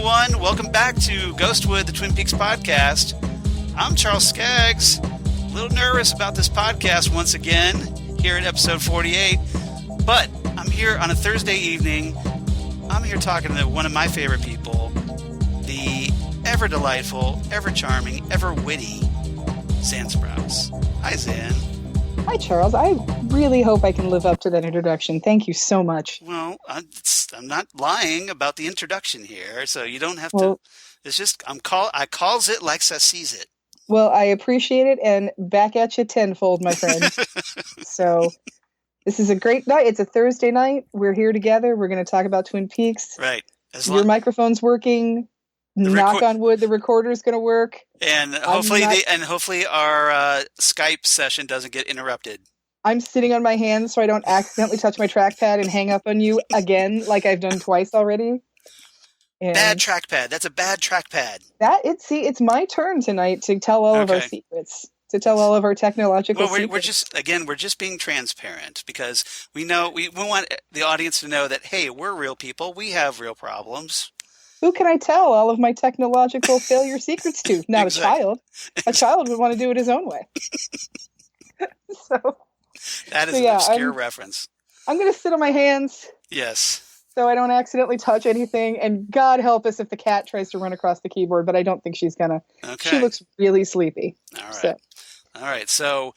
everyone. Welcome back to Ghostwood, the Twin Peaks podcast. I'm Charles Skaggs. A little nervous about this podcast once again here at episode 48, but I'm here on a Thursday evening. I'm here talking to one of my favorite people, the ever delightful, ever charming, ever witty Xan Sprouse. Hi, Xan. Hi, Charles. I really hope I can live up to that introduction. Thank you so much. Well, I'm not lying about the introduction here, so you don't have to. It's just I calls it like I sees it. Well, I appreciate it, and back at you tenfold, my friend. So this is a great night. It's a Thursday night. We're here together. We're going to talk about Twin Peaks. Right. Your microphone's working. Knock on wood, the recorder's going to work. And hopefully our Skype session doesn't get interrupted. I'm sitting on my hands so I don't accidentally touch my trackpad and hang up on you again, like I've done twice already. And bad trackpad. That's a bad trackpad. It's my turn tonight to tell all of our secrets, to tell all of our technological secrets. We're just being transparent because we know we want the audience to know that, hey, we're real people. We have real problems. Who can I tell all of my technological failure secrets to? Not exactly. A child. A child would want to do it his own way. That is an obscure reference. I'm going to sit on my hands. Yes. So I don't accidentally touch anything. And God help us if the cat tries to run across the keyboard, but I don't think she's going to. Okay. She looks really sleepy. All right. So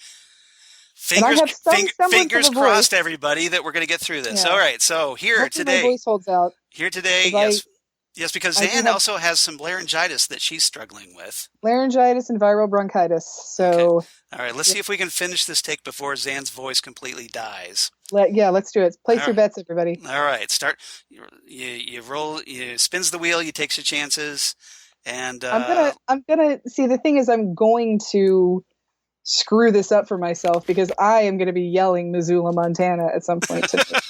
fingers crossed, everybody, that we're going to get through this. Yeah. All right. So Hopefully today. My voice holds out. Here today, yes. Yes, because Xan also has some laryngitis that she's struggling with. Laryngitis and viral bronchitis. So, okay. All right, let's see if we can finish this take before Xan's voice completely dies. Let's do it. Place your bets, everybody. All right, start. You roll. You spins the wheel. You takes your chances, and I'm gonna see. The thing is, I'm going to screw this up for myself because I am going to be yelling Missoula, Montana at some point today.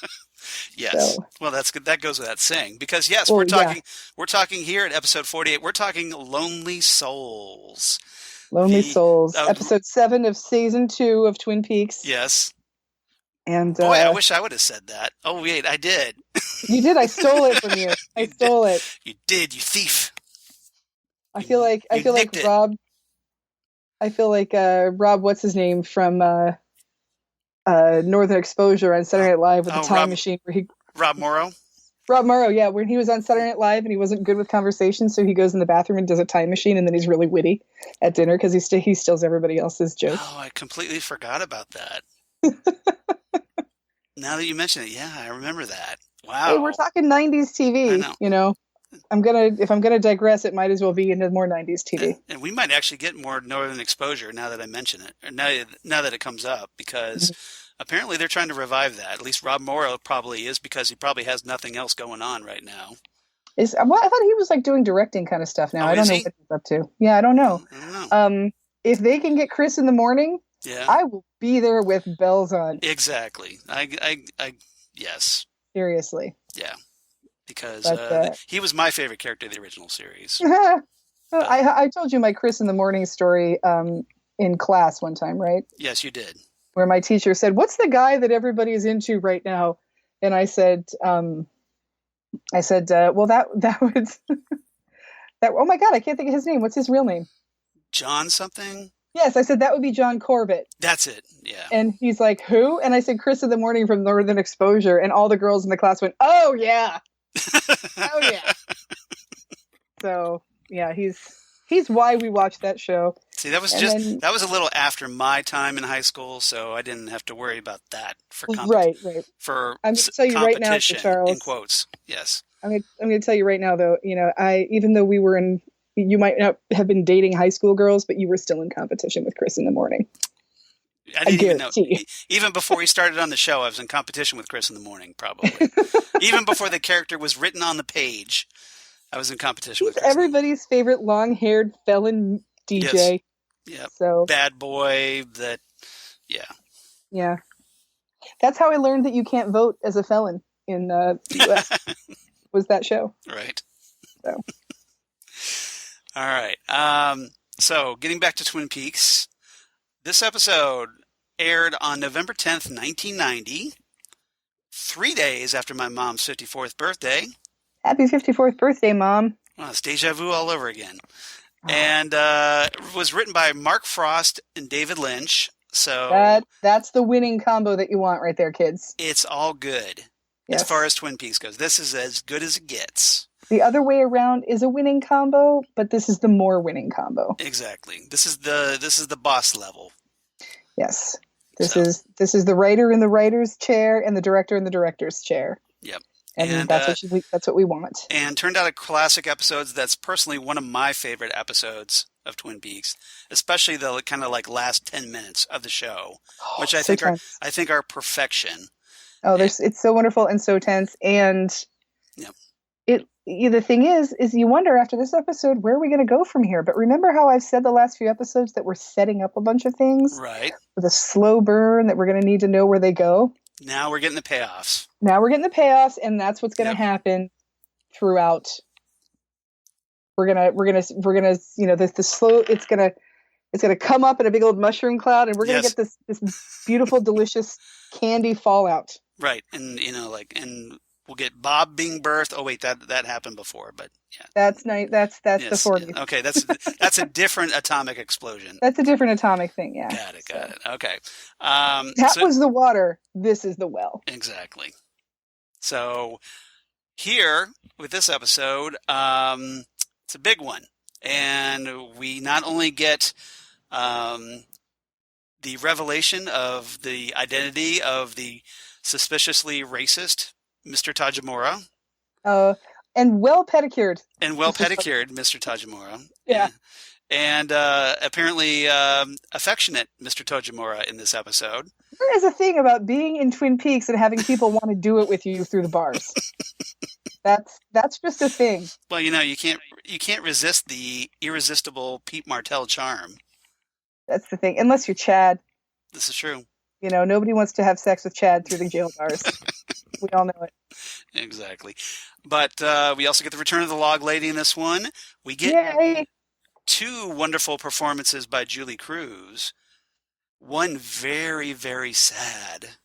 Yes. So. Well, that's good. That goes without saying because we're talking here at episode 48. We're talking Lonely Souls. Lonely Souls. Episode 7 of season 2 of Twin Peaks. Yes. And boy, I wish I would have said that. Oh wait, I did. You did. I stole it from you. I stole it. You did. You thief. I feel like Rob. I feel like Rob. What's his name from? Northern Exposure on Saturday Night Live with the time machine where Rob Morrow. Rob Morrow, yeah, when he was on Saturday Night Live and he wasn't good with conversation, so he goes in the bathroom and does a time machine, and then he's really witty at dinner because he steals everybody else's jokes. Oh, I completely forgot about that. Now that you mention it, yeah, I remember that. Wow. Hey, we're talking 90s TV. I know. You know, if I'm gonna digress, it might as well be into more 90s TV. And we might actually get more Northern Exposure now that I mention it, or now that it comes up, because apparently they're trying to revive that. At least Rob Morrow probably is, because he probably has nothing else going on right now. I thought he was like doing directing kind of stuff now. I don't know what he's up to. Yeah, I don't know. If they can get Chris in the morning, I will be there with bells on. Exactly. Yes. Seriously. Yeah. Because he was my favorite character of the original series. I told you my Chris in the morning story in class one time, right? Yes, you did. Where my teacher said, "What's the guy that everybody's into right now?" And I said, well, that was that. Oh my God, I can't think of his name. What's his real name? John something. Yes, I said that would be John Corbett. That's it. Yeah. And he's like, "Who?" And I said, "Chris in the morning from Northern Exposure." And all the girls in the class went, "Oh yeah." Oh yeah. So yeah, he's why we watched that show. See, that was that was a little after my time in high school, so I didn't have to worry about that for right. For I'm going to tell you right now, Charles. In quotes, yes. I'm going to tell you right now, though. You know, even though we were you might not have been dating high school girls, but you were still in competition with Chris in the morning. I didn't even know. Even before he started on the show, I was in competition with Chris in the morning, probably. Even before the character was written on the page, I was in competition with Chris. Everybody's favorite long-haired felon DJ. Yes. Yeah. So bad boy. Yeah. Yeah. That's how I learned that you can't vote as a felon in the U.S. was that show. Right. So. All right. So getting back to Twin Peaks. This episode aired on November 10th, 1990, 3 days after my mom's 54th birthday. Happy 54th birthday, Mom. Well, it's deja vu all over again. And was written by Mark Frost and David Lynch. So that's the winning combo that you want right there, kids. It's all good. Yes. As far as Twin Peaks goes. This is as good as it gets. The other way around is a winning combo, but this is the more winning combo. Exactly. This is the boss level. Yes. This is the writer in the writer's chair and the director in the director's chair. Yep. And that's what we want. And turned out a classic episode that's personally one of my favorite episodes of Twin Peaks, especially the kind of like last 10 minutes of the show, which I think are perfection. Oh, it's so wonderful and so tense. And the thing is you wonder after this episode, where are we going to go from here? But remember how I've said the last few episodes that we're setting up a bunch of things? Right. With a slow burn that we're going to need to know where they go. Now we're getting the payoffs. And that's what's going to happen throughout. We're gonna the slow. It's gonna come up in a big old mushroom cloud, and we're gonna get this beautiful, delicious candy fallout. Right, and and we'll get Bob being birthed. Oh wait, that happened before, but yeah. That's nice. That's the 40s. Okay, that's a different atomic explosion. That's a different atomic thing. Yeah. Got it. Okay. That was the water. This is the well. Exactly. So here with this episode, it's a big one, and we not only get the revelation of the identity of the suspiciously racist Mr. Tajimura. And well pedicured. Mr. Tajimura. Yeah. And apparently affectionate Mr. Tajimura in this episode. There is a thing about being in Twin Peaks and having people want to do it with you through the bars. That's just a thing. Well, you can't resist the irresistible Pete Martell charm. That's the thing. Unless you're Chad. This is true. Nobody wants to have sex with Chad through the jail bars. We all know it. Exactly. But we also get the return of the log lady in this one. We get two wonderful performances by Julee Cruise. One very, very sad,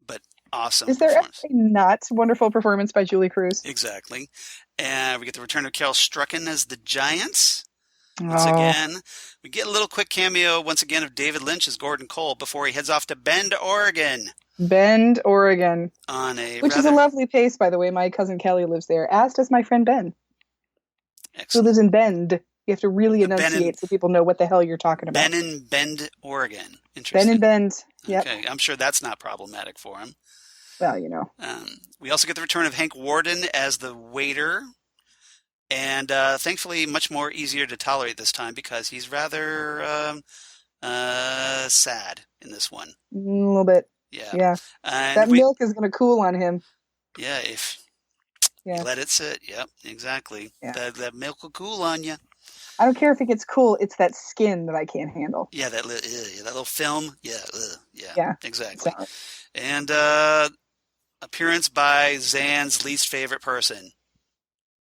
but awesome. Is there actually not wonderful performance by Julee Cruise? Exactly. And we get the return of Carol Strucken as the Giants. Once again, we get a little quick cameo once again of David Lynch as Gordon Cole before he heads off to Bend, Oregon. Which is a lovely place, by the way. My cousin Kelly lives there, as does my friend Ben. Excellent. Who lives in Bend. You have to really enunciate so people know what the hell you're talking about. Ben in Bend, Oregon. Interesting. Ben in Bend. Yep. Okay, I'm sure that's not problematic for him. Well, we also get the return of Hank Warden as the waiter. And thankfully, much more easier to tolerate this time because he's rather sad in this one. A little bit. Yeah. And that milk is going to cool on him. Yeah, if you let it sit. Yep, exactly. Yeah. That milk will cool on you. I don't care if it gets cool. It's that skin that I can't handle. Yeah, that little film. Yeah, exactly. Sorry. And appearance by Xan's least favorite person.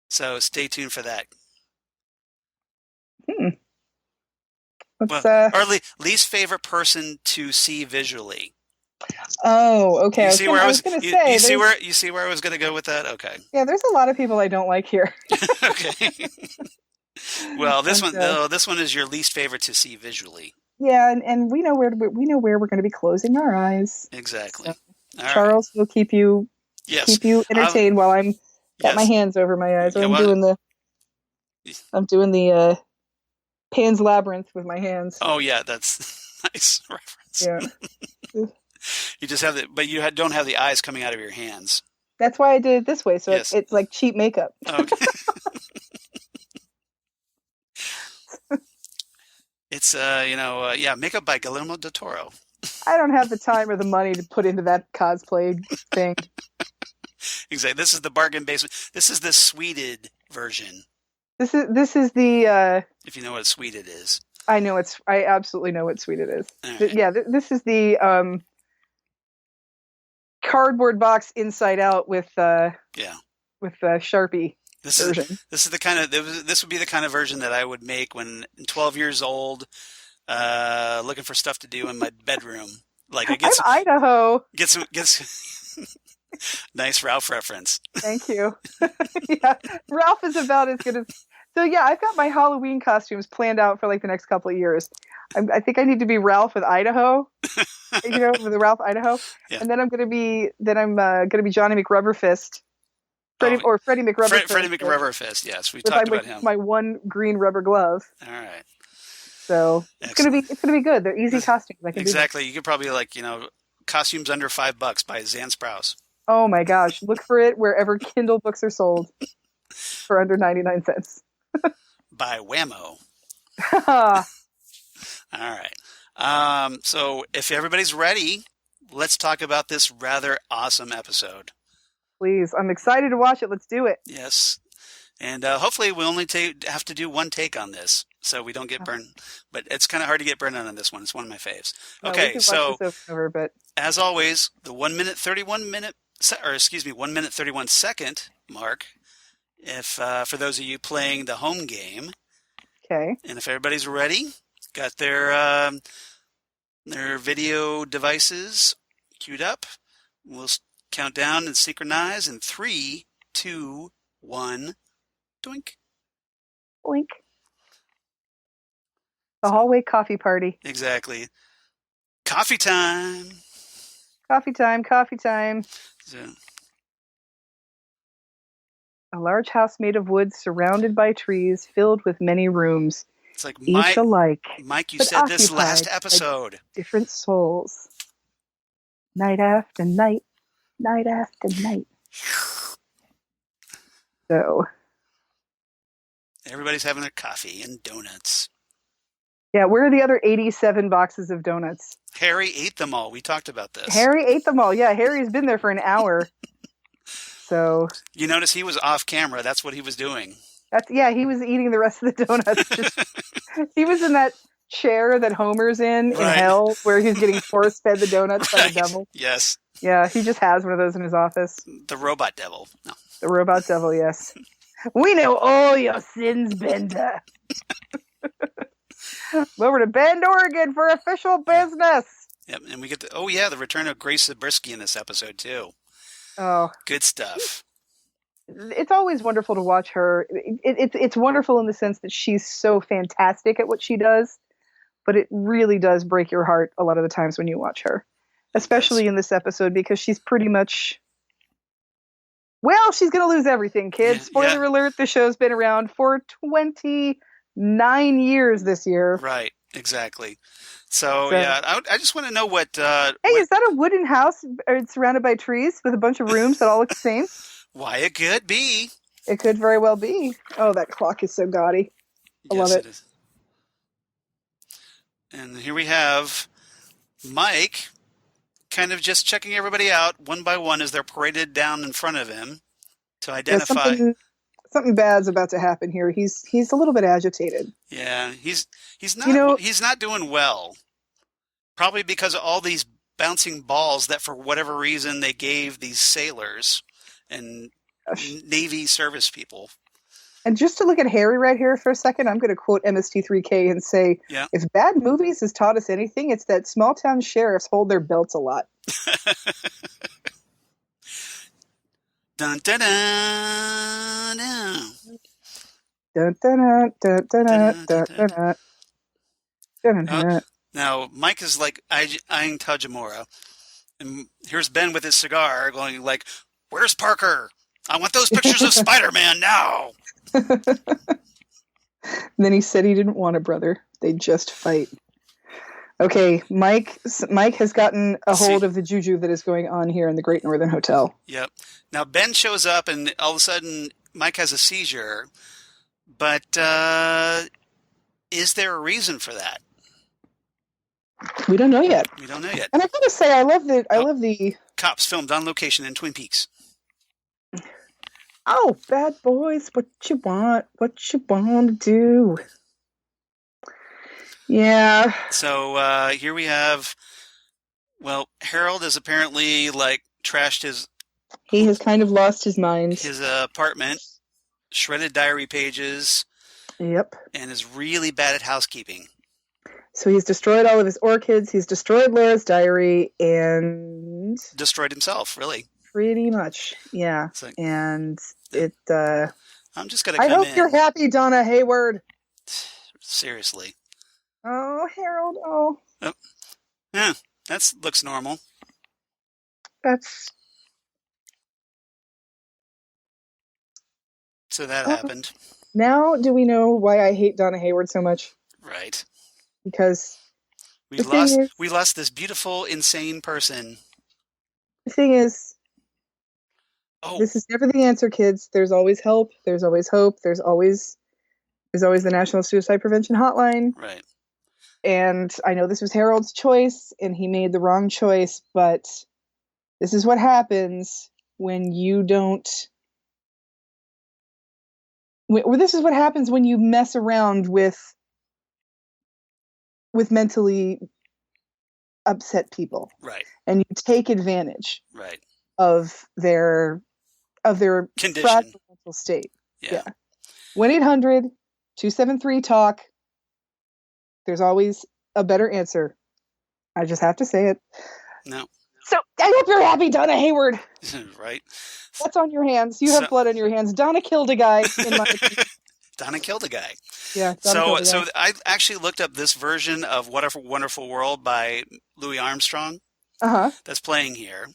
So stay tuned for that. Or least favorite person to see visually. Oh, okay. You see where I was going to go with that? Okay. Yeah, there's a lot of people I don't like here. Okay. Well, this one is your least favorite to see visually. Yeah, and we know where we're going to be closing our eyes. Exactly. So Charles will keep you entertained while I'm got my hands over my eyes. I'm doing the Pan's Labyrinth with my hands. Oh yeah, that's nice reference. Yeah. You just have but you don't have the eyes coming out of your hands. That's why I did it this way, so it's like cheap makeup. Okay. It's makeup by Guillermo del Toro. I don't have the time or the money to put into that cosplay thing. Exactly. This is the bargain basement. This is the sweeted version. This is the if you know what sweeted is. I absolutely know what sweeted is. Right. Yeah, this is the cardboard box inside out with Sharpie version. This would be the kind of version that I would make when 12 years old, looking for stuff to do in my bedroom. Like I'm Idaho. Get some nice Ralph reference. Thank you. Yeah, Ralph is about as good as So yeah, I've got my Halloween costumes planned out for like the next couple of years. I think I need to be Ralph with Idaho, with the Ralph Idaho, Yeah. and then I'm gonna be Johnny McRubberfist, Freddie McRubberfist. Freddie McRubberfist. Yes, we talked about him. My one green rubber glove. All right. So it's gonna be good. They're easy costumes. Exactly. You could probably costumes under $5 by Xan Sprouse. Oh my gosh! Look for it wherever Kindle books are sold for under 99 cents. By Whammo. All right. So if everybody's ready, let's talk about this rather awesome episode. Please, I'm excited to watch it. Let's do it. Yes. And hopefully we only have to do one take on this, so we don't get burned. But it's kind of hard to get burned on this one. It's one of my faves. Okay, so as always, the 1 minute 31 second mark. If for those of you playing the home game. Okay. And if everybody's ready, got their video devices queued up, we'll count down and synchronize in 3, 2, 1. Doink. Boink. The hallway coffee party. Exactly. Coffee time. Coffee time. So, a large house made of wood surrounded by trees filled with many rooms. It's like each alike. Mike, you said this last episode. Different souls. Night after night. Night after night. So... everybody's having their coffee and donuts. Yeah, where are the other 87 boxes of donuts? Harry ate them all. We talked about this. Harry ate them all. Yeah, Harry's been there for an hour. So you notice he was off camera. That's what he was doing. He was eating the rest of the donuts. He was in that chair that Homer's in hell, where he's getting force-fed the donuts by the devil. Yes. Yeah, he just has one of those in his office. The robot devil. No. The robot devil, yes. We know all your sins, Bender. Over to Bend, Oregon for official business. Yep, and we get the return of Grace Zabriskie in this episode, too. Oh. Good stuff. It's always wonderful to watch her. It's wonderful in the sense that she's so fantastic at what she does, but it really does break your heart a lot of the times when you watch her, especially in this episode, because she's pretty much... well, she's going to lose everything, kids. Spoiler alert, the show's been around for 29 years this year. Right, exactly. So yeah, I just want to know what... hey, is that a wooden house surrounded by trees with a bunch of rooms that all look the same? Why, it could be. It could very well be. Oh, that clock is so gaudy. I love it. Is. And here we have Mike... kind of just checking everybody out one by one as they're paraded down in front of him to identify. Something bad's about to happen here. He's a little bit agitated. Yeah, he's not he's not doing well. Probably because of all these bouncing balls that for whatever reason they gave these sailors and Navy service people. And just to look at Harry right here for a second, I'm going to quote MST3K and say, if bad movies has taught us anything, it's that small town sheriffs hold their belts a lot. Dun, dun, dun, dun. Dun, dun, dun, dun, dun, dun, dun, dun, dun. Now, Mike is like eyeing Tajimura. And here's Ben with his cigar going like, where's Parker? I want those pictures of Spider-Man now. Then he said he didn't want a brother. They just fight. Okay, Mike has gotten a hold of the juju that is going on here in the Great Northern Hotel. Yep. Now Ben shows up and all of a sudden Mike has a seizure. But is there a reason for that? We don't know yet. And I gotta say, I love the cops filmed on location in Twin Peaks. Oh, bad boys, what you want to do? Yeah. So here we have, Harold has apparently trashed his... He has kind of lost his mind. His apartment, shredded diary pages. Yep. And is really bad at housekeeping. So he's destroyed all of his orchids, he's destroyed Laura's diary, and... destroyed himself, really. Pretty much, yeah. And it... I'm just gonna I come hope in. you're happy, Donna Hayward. Seriously. Oh, Harold. Oh, Yeah, that looks normal. that's. So that happened. Now, do we know why I hate Donna Hayward so much? Right. Because We the thing lost this beautiful, insane person. is, Oh, this is never the answer, kids. There's always help. There's always hope. There's always the National Suicide Prevention Hotline. right. And I know this was Harold's choice, and he made the wrong choice, but this is what happens when you don't. This is what happens when you mess around with mentally upset people, Right. and you take advantage Right. of their Condition. fragile mental state. Yeah. 1-800-273-TALK. There's always a better answer. I just have to say it. No. So I hope you're happy, Donna Hayward. Right. What's on your hands? You have blood on your hands. Donna killed a guy. In my opinion. Donna killed a guy. Yeah. Donna So I actually looked up this version of "What a Wonderful World" by Louis Armstrong. That's playing here,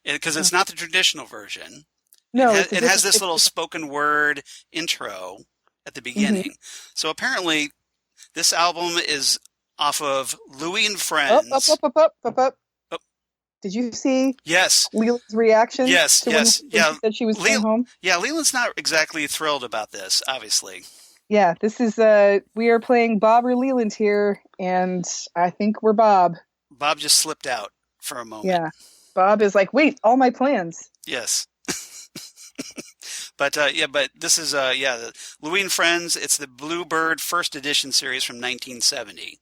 because it's not the traditional version. No, it has this little spoken word intro at the beginning. Mm-hmm. So apparently, this album is off of Louis and Friends. Up. Oh. Did you see? Yes. Leland's reaction? Yes. When she said she was going home. Yeah, Leland's not exactly thrilled about this, obviously. Yeah, this is we are playing Bob or Leland here, and I think we're Bob. Bob just slipped out for a moment. Yeah, Bob is like, wait, all my plans. Yes. But this is Louis and Friends. It's the Bluebird First Edition series from 1970.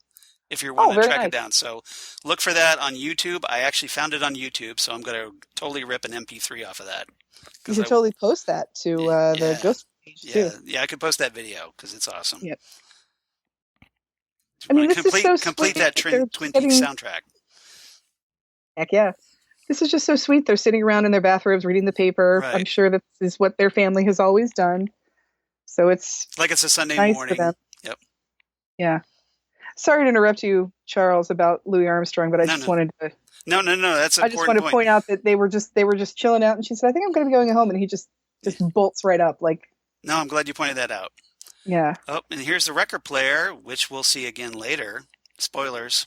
If you're wanting to track it down, so look for that on YouTube. I actually found it on YouTube, so I'm going to totally rip an MP3 off of that. You should totally post that to the Ghost page too. Yeah, I could post that video because it's awesome. Yep. I mean, this is so complete sweet. That Twin Peaks soundtrack. Heck yeah. This is just so sweet. They're sitting around in their bathrobes reading the paper. Right. I'm sure this is what their family has always done. So it's like it's a Sunday nice morning. For them. Yep. Yeah. Sorry to interrupt you, Charles, about Louis Armstrong, but I wanted to. No. That's an I just want to point out that they were just chilling out, and she said, "I think I'm going to be going home," and he just bolts right up. Like. No, I'm glad you pointed that out. Yeah. Oh, and here's the record player, which we'll see again later. Spoilers.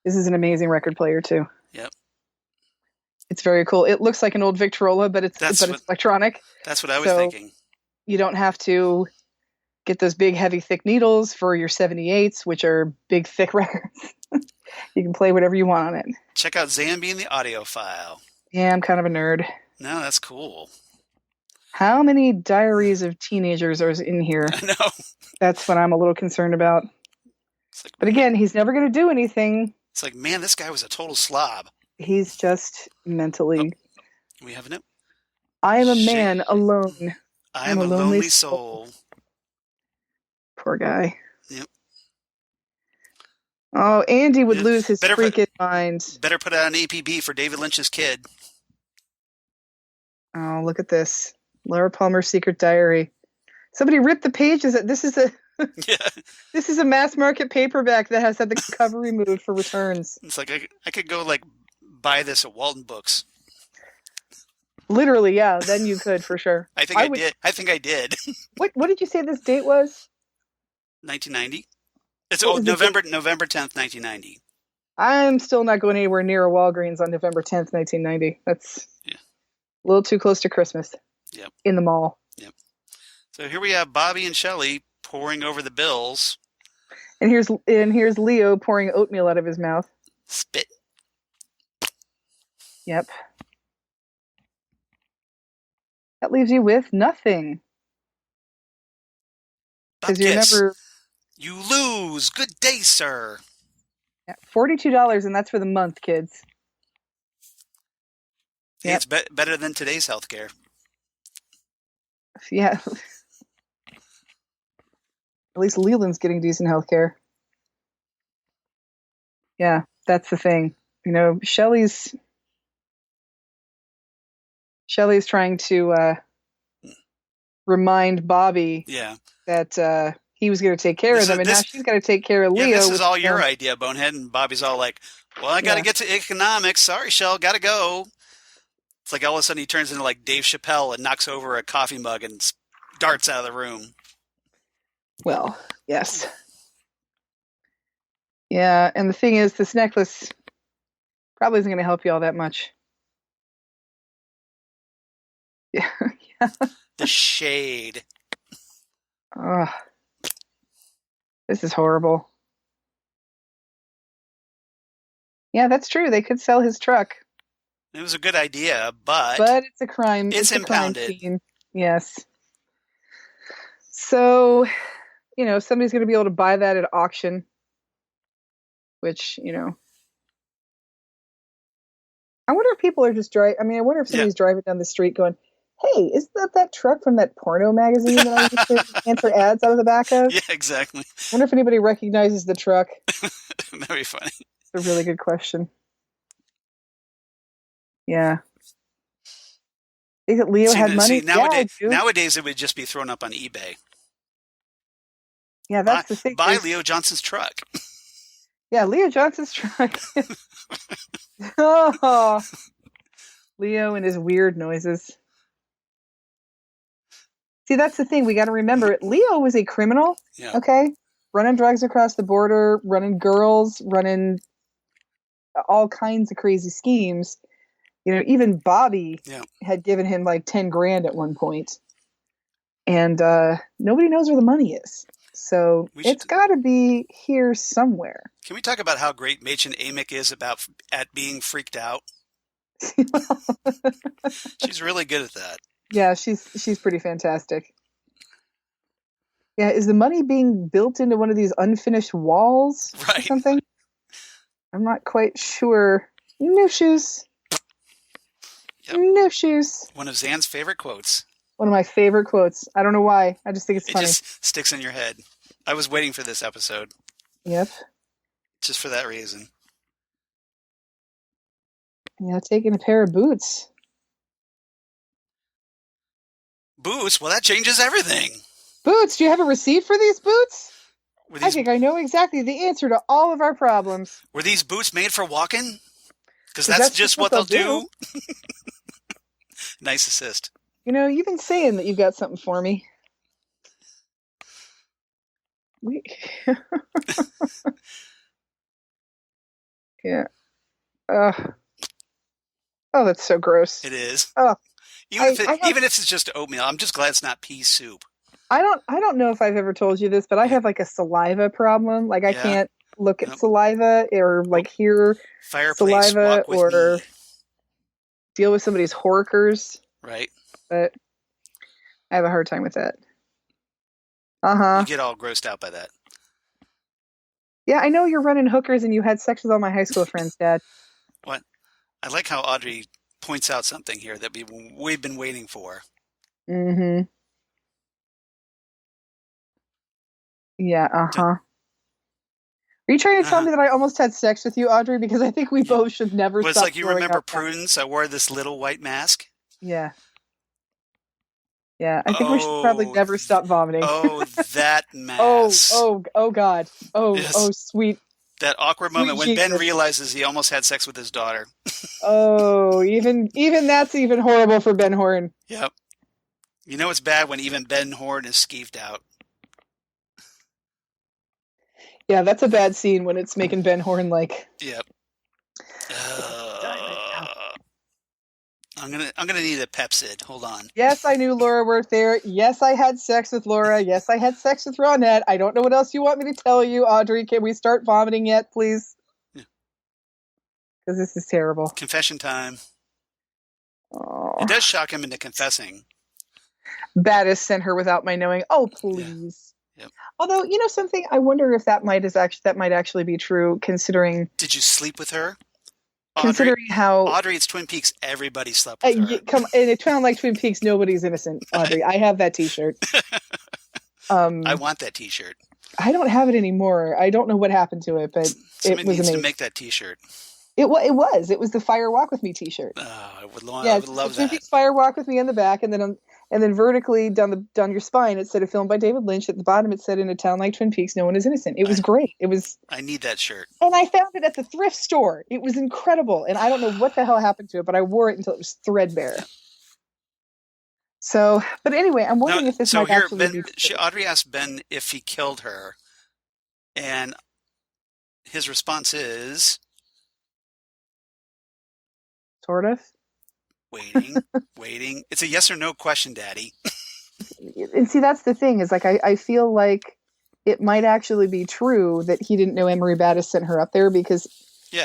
This is an amazing record player too. Yep. It's very cool. It looks like an old Victrola, but it's electronic. That's what I was thinking. You don't have to get those big, heavy, thick needles for your 78s, which are big, thick records. You can play whatever you want on it. Check out Zambi in the audio file. Yeah, I'm kind of a nerd. No, that's cool. How many diaries of teenagers are in here? I know. That's what I'm a little concerned about. But again, he's never going to do anything. It's like, man, this guy was a total slob. He's just mentally. We have a note. I am a man alone. I am a lonely soul. Poor guy. Yep. Oh, Andy would lose his freaking mind. Better put out an APB for David Lynch's kid. Oh, look at this. Laura Palmer's Secret Diary. Somebody ripped the pages. This is a mass market paperback that has had the cover removed for returns. It's like I could go buy this at Walton Books. Literally, yeah. Then you could for sure. I think I did. What did you say this date was? 1990. It's November 10th, 1990. I'm still not going anywhere near a Walgreens on November 10th, 1990. That's a little too close to Christmas. Yep. In the mall. Yep. So here we have Bobby and Shelley pouring over the bills. And here's Leo pouring oatmeal out of his mouth. Spit. Yep. That leaves you with nothing. Because you never. You lose. Good day, sir. Yeah, $42, and that's for the month, kids. Hey, yep. It's better than today's healthcare. Yeah. At least Leland's getting decent healthcare. Yeah, that's the thing. You know, Shelley's trying to remind Bobby that he was going to take care of them, and now she's got to take care of Leo. Yeah, this is all your idea, Bonehead, and Bobby's all like, well, I got to get to economics. Sorry, Shell, got to go. It's like all of a sudden he turns into like Dave Chappelle and knocks over a coffee mug and darts out of the room. Well, yes. Yeah, and the thing is, this necklace probably isn't going to help you all that much. Yeah. The shade. Ugh. This is horrible. Yeah, that's true. They could sell his truck. It was a good idea, but it's a crime. It's impounded. A crime scene. Yes. So, somebody's going to be able to buy that at auction, which, I wonder if people are just driving. I mean, I wonder if somebody's driving down the street going, hey, isn't that truck from that porno magazine that I used to answer ads out of the back of? Yeah, exactly. I wonder if anybody recognizes the truck. That'd be funny. It's a really good question. Yeah. Think that Leo had money? Nowadays, it would just be thrown up on eBay. Yeah, that's the thing. Buy Leo Johnson's truck. Yeah, Leo Johnson's truck. Oh, Leo and his weird noises. See, that's the thing. We got to remember, Leo was a criminal, okay? Running drugs across the border, running girls, running all kinds of crazy schemes. Even Bobby had given him like 10 grand at one point. And nobody knows where the money is. So it's got to be here somewhere. Can we talk about how great Machen Amick is at being freaked out? She's really good at that. Yeah, she's pretty fantastic. Yeah, is the money being built into one of these unfinished walls or something? I'm not quite sure. No shoes. Yep. No shoes. One of Xan's favorite quotes. One of my favorite quotes. I don't know why. I just think it's funny. It just sticks in your head. I was waiting for this episode. Yep. Just for that reason. Yeah, taking a pair of boots. Boots? Well, that changes everything. Boots? Do you have a receipt for these boots? I think I know exactly the answer to all of our problems. Were these boots made for walking? Because that's just what they'll do. Nice assist. You've been saying that you've got something for me. Yeah. Oh, that's so gross. It is. Oh, even if it's just oatmeal, I'm just glad it's not pea soup. I don't know if I've ever told you this, but I have like a saliva problem. Like I can't look at saliva or like hear saliva or deal with somebody's horkers. Right. But I have a hard time with that. Uh-huh. You get all grossed out by that. Yeah, I know you're running hookers and you had sex with all my high school friends, Dad. What? I like how Audrey points out something here that we've been waiting for. Mm-hmm. Yeah, uh-huh. Are you trying to tell me that I almost had sex with you, Audrey? Because I think we both should never stop. It's like you remember Prudence? I wore this little white mask. Yeah. Yeah, I think we should probably never stop vomiting. Oh, that mask. Oh, God. Oh, yes. Oh, sweet. That awkward moment when Ben realizes he almost had sex with his daughter. Oh, even that's even horrible for Ben Horne. Yep. It's bad when even Ben Horne is skeeved out. Yeah, that's a bad scene when it's making Ben Horne like. Yep. I'm gonna need a Pepsid. Hold on. Yes, I knew Laura worked there. Yes, I had sex with Laura. Yes, I had sex with Ronette. I don't know what else you want me to tell you, Audrey. Can we start vomiting yet, please? Because this is terrible. Confession time. Oh. It does shock him into confessing. Battis sent her without my knowing. Oh, please. Yeah. Yep. Although, something, I wonder if that might actually be true, considering. Did you sleep with her? Considering how Audrey, it's Twin Peaks. Everybody slept with her. In a town like Twin Peaks, nobody's innocent. Audrey, I have that T-shirt. I want that T-shirt. I don't have it anymore. I don't know what happened to it, but Somebody it was needs amazing. To make that T-shirt. It was. It was the Fire Walk with Me T-shirt. I would love that. Twin Peaks Fire Walk with Me on the back, and then And then vertically down your spine, it said a film by David Lynch. At the bottom, it said in a town like Twin Peaks, no one is innocent. It was great. It was. I need that shirt. And I found it at the thrift store. It was incredible. And I don't know what the hell happened to it, but I wore it until it was threadbare. So, but anyway, I'm wondering if this might actually be true. Audrey asked Ben if he killed her, and his response is... Sort of. Waiting. It's a yes or no question, Daddy. And see, that's the thing, is like, I feel like it might actually be true that he didn't know Emery Battis sent her up there, because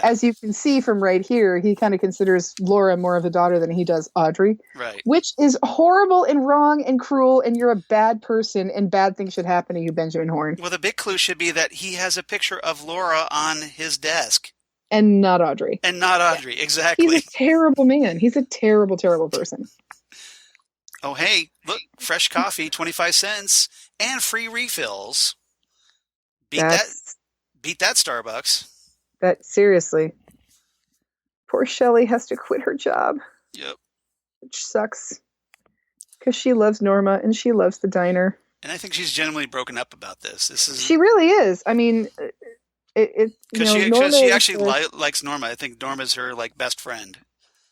as you can see from right here, he kind of considers Laura more of a daughter than he does Audrey. Right. Which is horrible and wrong and cruel, and you're a bad person, and bad things should happen to you, Benjamin Horne. Well, the big clue should be that he has a picture of Laura on his desk. And not Audrey. Exactly. He's a terrible man. He's a terrible, terrible person. Oh, hey, look, fresh coffee, 25 cents, and free refills. Beat that Starbucks. Seriously. Poor Shelley has to quit her job. Yep. Which sucks. Because she loves Norma, and she loves the diner. And I think she's genuinely broken up about this. She really is. I mean... Because she actually likes Norma. I think Norma's her best friend.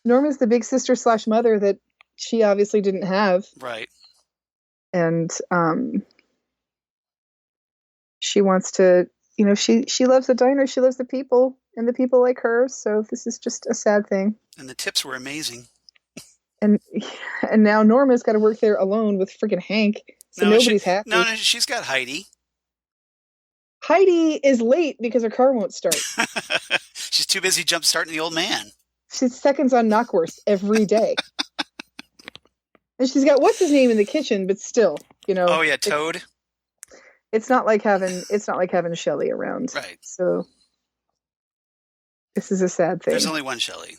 Norma's the big sister / mother that she obviously didn't have. Right. And she wants to, she loves the diner. She loves the people, and the people like her. So this is just a sad thing. And the tips were amazing. And now Norma's got to work there alone with freaking Hank. So nobody's happy. No, she's got Heidi. Heidi is late because her car won't start. She's too busy jump starting the old man. She's seconds on Knockwurst every day. And she's got what's his name in the kitchen, but still, Oh yeah, Toad. It's not like having Shelley around. Right. So this is a sad thing. There's only one Shelley.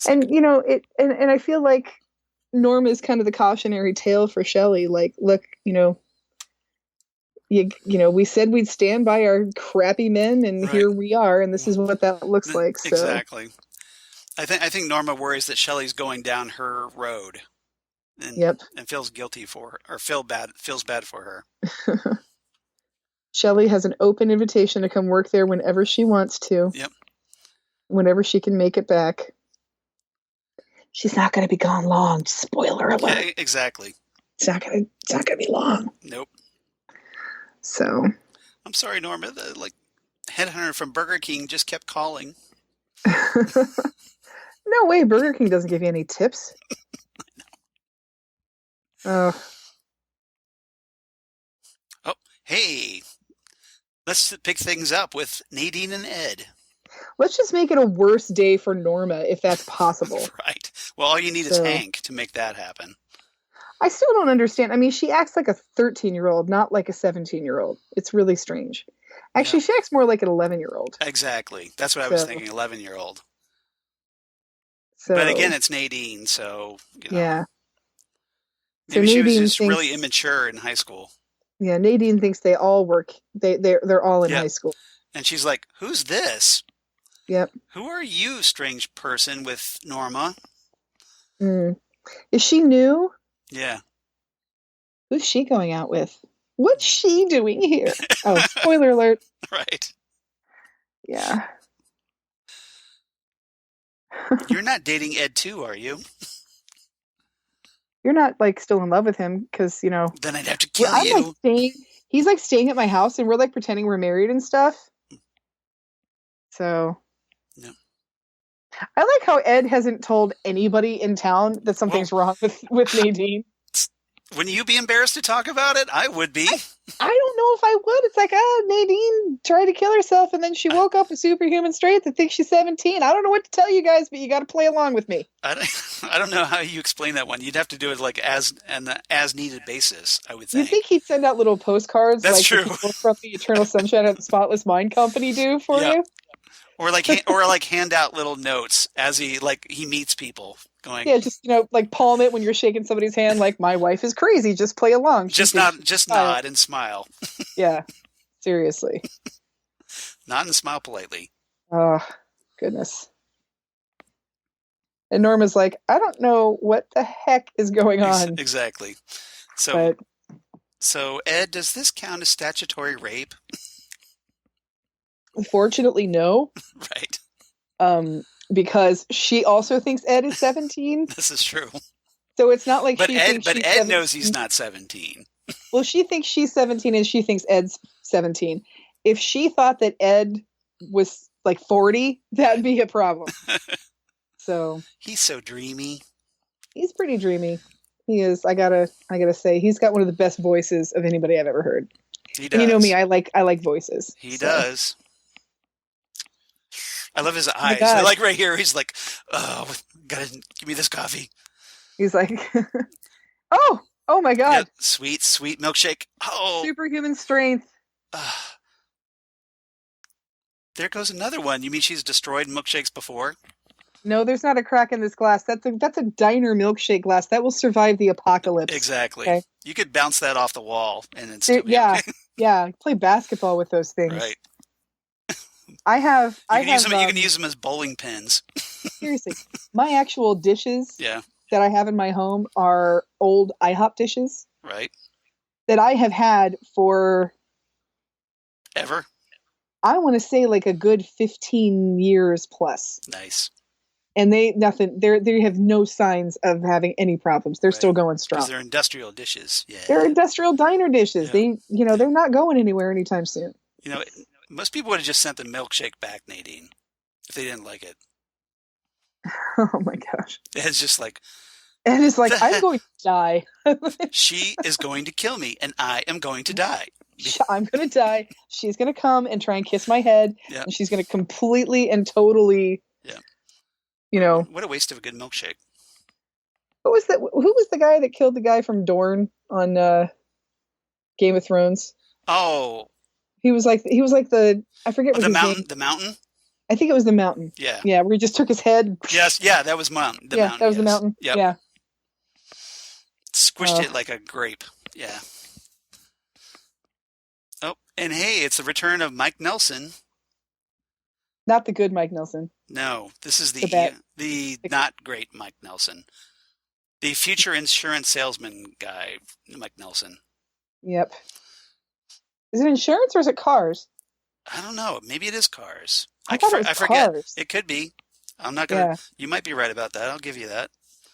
And and I feel like Norma is kind of the cautionary tale for Shelley. Like, look, we said we'd stand by our crappy men, and here we are, and this is what that looks like. So. Exactly. I think Norma worries that Shelley's going down her road, and feels guilty for her, or feels bad for her. Shelley has an open invitation to come work there whenever she wants to. Yep. Whenever she can make it back. She's not going to be gone long. Spoiler alert. Yeah, exactly. It's not going to be long. Nope. So, I'm sorry, Norma. The headhunter from Burger King just kept calling. No way, Burger King doesn't give you any tips. Oh, hey, let's pick things up with Nadine and Ed. Let's just make it a worse day for Norma, if that's possible. Right. Well, all you need is Hank to make that happen. I still don't understand. I mean, she acts like a 13-year-old, not like a 17-year-old. It's really strange. Actually, she acts more like an 11-year-old. Exactly. That's what I was thinking, 11-year-old. But again, it's Nadine, so... Yeah. Maybe she was just really immature in high school. Yeah, Nadine thinks they all work. They're all in high school. And she's like, who's this? Yep. Who are you, strange person with Norma? Is she new? Yeah. Who's she going out with? What's she doing here? Oh, spoiler alert. Right. Yeah. You're not dating Ed too, are you? You're not still in love with him because, Then I'd have to kill you. He's staying at my house and we're pretending we're married and stuff. So. No. I like how Ed hasn't told anybody in town that something's wrong with Nadine. Wouldn't you be embarrassed to talk about it? I would be. I don't know if I would. It's like, Nadine tried to kill herself and then she woke up a superhuman strength that thinks she's 17. I don't know what to tell you guys, but you got to play along with me. I don't know how you explain that one. You'd have to do it as needed basis, I would think. You think he'd send out little postcards? That's true. From the Eternal Sunshine of the Spotless Mind Company do for you? Or hand out little notes as he meets people. Going, just palm it when you're shaking somebody's hand. Like, my wife is crazy. Just play along. Just nod and smile. Yeah, seriously. Nod and smile politely. Oh, goodness. And Norma's like, I don't know what the heck is going on. Exactly. But So Ed, does this count as statutory rape? unfortunately, no. Right. Because she also thinks Ed is 17. This is true. So it's not like But she Ed, thinks but she's Ed 17. knows he's not 17. Well, she thinks she's 17 and she thinks Ed's 17. If she thought that Ed was like 40, that'd be a problem. So he's so dreamy. He's pretty dreamy. He is. I gotta say, he's got one of the best voices of anybody I've ever heard. He does. And you know me, I like voices. He does. I love his eyes. God. Like right here, he's like, "Oh, gotta give me this coffee." He's like, oh my God. Yep. Sweet milkshake. Oh, Superhuman strength. There goes another one. You mean she's destroyed milkshakes before? No, there's not a crack in this glass. That's a diner milkshake glass. That will survive the apocalypse. Exactly. Okay? You could bounce that off the wall and then still be yeah, okay. yeah. Play basketball with those things. Right. You can use them as bowling pins. Seriously, my actual dishes that I have in my home are old IHOP dishes. Right. That I have had for ever. I want to say like a good 15 years plus. Nice. And they have no signs of having any problems. They're still going strong. Because they're industrial dishes. Yeah. They're industrial diner dishes. Yeah. They're not going anywhere anytime soon. Most people would have just sent the milkshake back, Nadine, if they didn't like it. Oh my gosh. It's just like. And it's like, I'm going to die. She is going to kill me, and I am going to die. I'm going to die. She's going to come and try and kiss my head. Yep. And she's going to completely and totally, What a waste of a good milkshake. Who was the guy that killed the guy from Dorne on Game of Thrones? Oh. He was like the, I forget what his name. The Mountain? I think it was the Mountain. Yeah. Yeah, where he just took his head. Yes, yeah, that was Mountain. That was the Mountain. Yep. Yeah. Squished it like a grape. Yeah. Oh, and hey, it's the return of Mike Nelson. Not the good Mike Nelson. No, this is the not great Mike Nelson. The future insurance salesman guy, Mike Nelson. Yep. Is it insurance or is it cars? I don't know. Maybe it is cars. I forget. Cars. It could be. I'm not gonna. Yeah. You might be right about that. I'll give you that.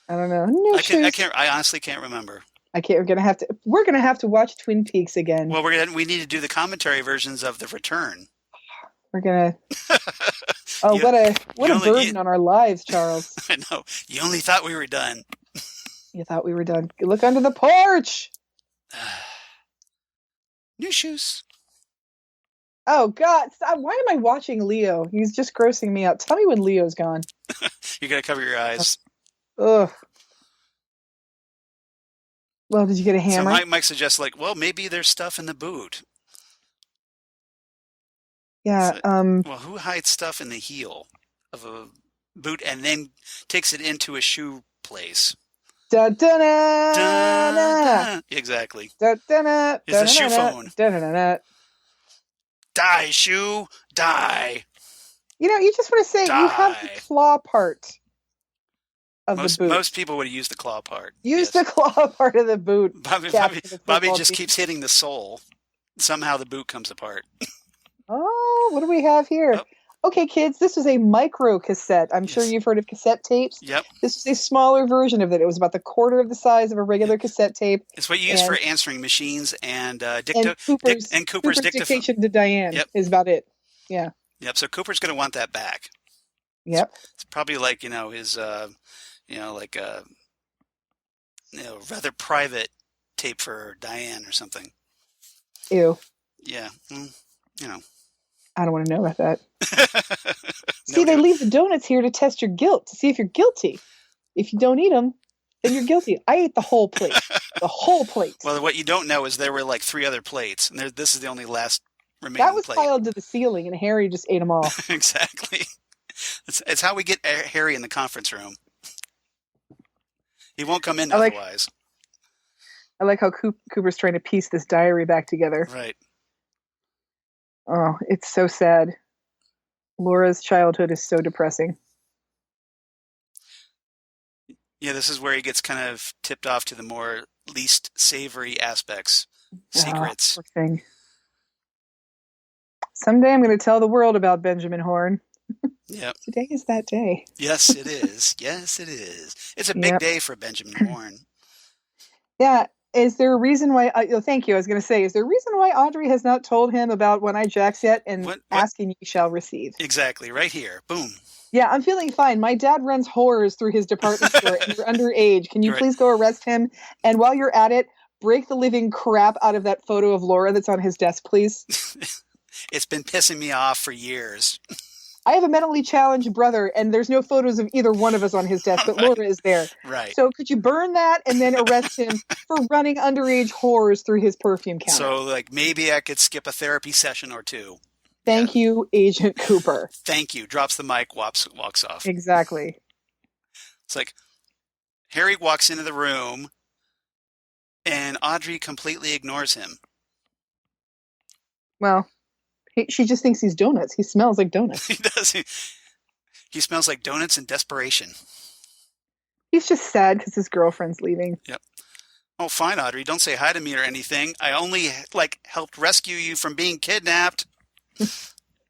I don't know. No, I honestly can't remember. We're gonna have to watch Twin Peaks again. Well, we need to do the commentary versions of The Return. We're gonna. Oh, what a burden on our lives, Charles. I know. You only thought we were done. You thought we were done. Look under the porch. New shoes. Oh God! Why am I watching Leo? He's just grossing me out. Tell me when Leo's gone. You gotta cover your eyes. Ugh. Well, did you get a hammer? So Mike suggests, maybe there's stuff in the boot. Yeah. Well, who hides stuff in the heel of a boot and then takes it into a shoe place? Da, da, da, da, da. Exactly. Da, da, da, it's a shoe phone. Da, da, da, da. Die, shoe, die. You just want to say you have the claw part of the boot. Most people would use the claw part. Use the claw part of the boot. Bobby just keeps hitting the sole. Somehow the boot comes apart. Oh, what do we have here? Oh. Okay, kids, this is a micro cassette. I'm sure you've heard of cassette tapes. Yep. This is a smaller version of it. It was about the quarter of the size of a regular cassette tape. It's what you use for answering machines and Cooper's dictation to Diane is about it. Yeah. Yep. So Cooper's going to want that back. Yep. It's probably like his rather private tape for Diane or something. Ew. Yeah. I don't want to know about that. See, they leave the donuts here to test your guilt, to see if you're guilty. If you don't eat them, then you're guilty. I ate the whole plate. The whole plate. Well, what you don't know is there were like 3 other plates, and this is the only last remaining plate. That was piled to the ceiling, and Harry just ate them all. Exactly. It's how we get Harry in the conference room. He won't come in otherwise. I like how Cooper's trying to piece this diary back together. Right. Oh, it's so sad. Laura's childhood is so depressing. Yeah, this is where he gets kind of tipped off to the more least savory aspects, secrets. Poor thing. Someday I'm going to tell the world about Benjamin Horne. Yep. Today is that day. Yes, it is. Yes, it is. It's a big day for Benjamin Horne. Yeah. Is there a reason why? Thank you. I was going to say, is there a reason why Audrey has not told him about One Eye Jacks yet? And What? asking you shall receive. Exactly. Right here. Boom. Yeah, I'm feeling fine. My dad runs whores through his department store, and you're underage. Can you please go arrest him? And while you're at it, break the living crap out of that photo of Laura that's on his desk, please. It's been pissing me off for years. I have a mentally challenged brother, and there's no photos of either one of us on his desk, but Laura is there. Right. So could you burn that and then arrest him for running underage whores through his perfume counter? So, like, maybe I could skip a therapy session or two. Thank you, Agent Cooper. Thank you. Drops the mic, walks off. Exactly. It's like Harry walks into the room, and Audrey completely ignores him. Well, she just thinks he's donuts. He smells like donuts. He does. He smells like donuts and desperation. He's just sad because his girlfriend's leaving. Yep. Oh, fine, Audrey. Don't say hi to me or anything. I only, helped rescue you from being kidnapped.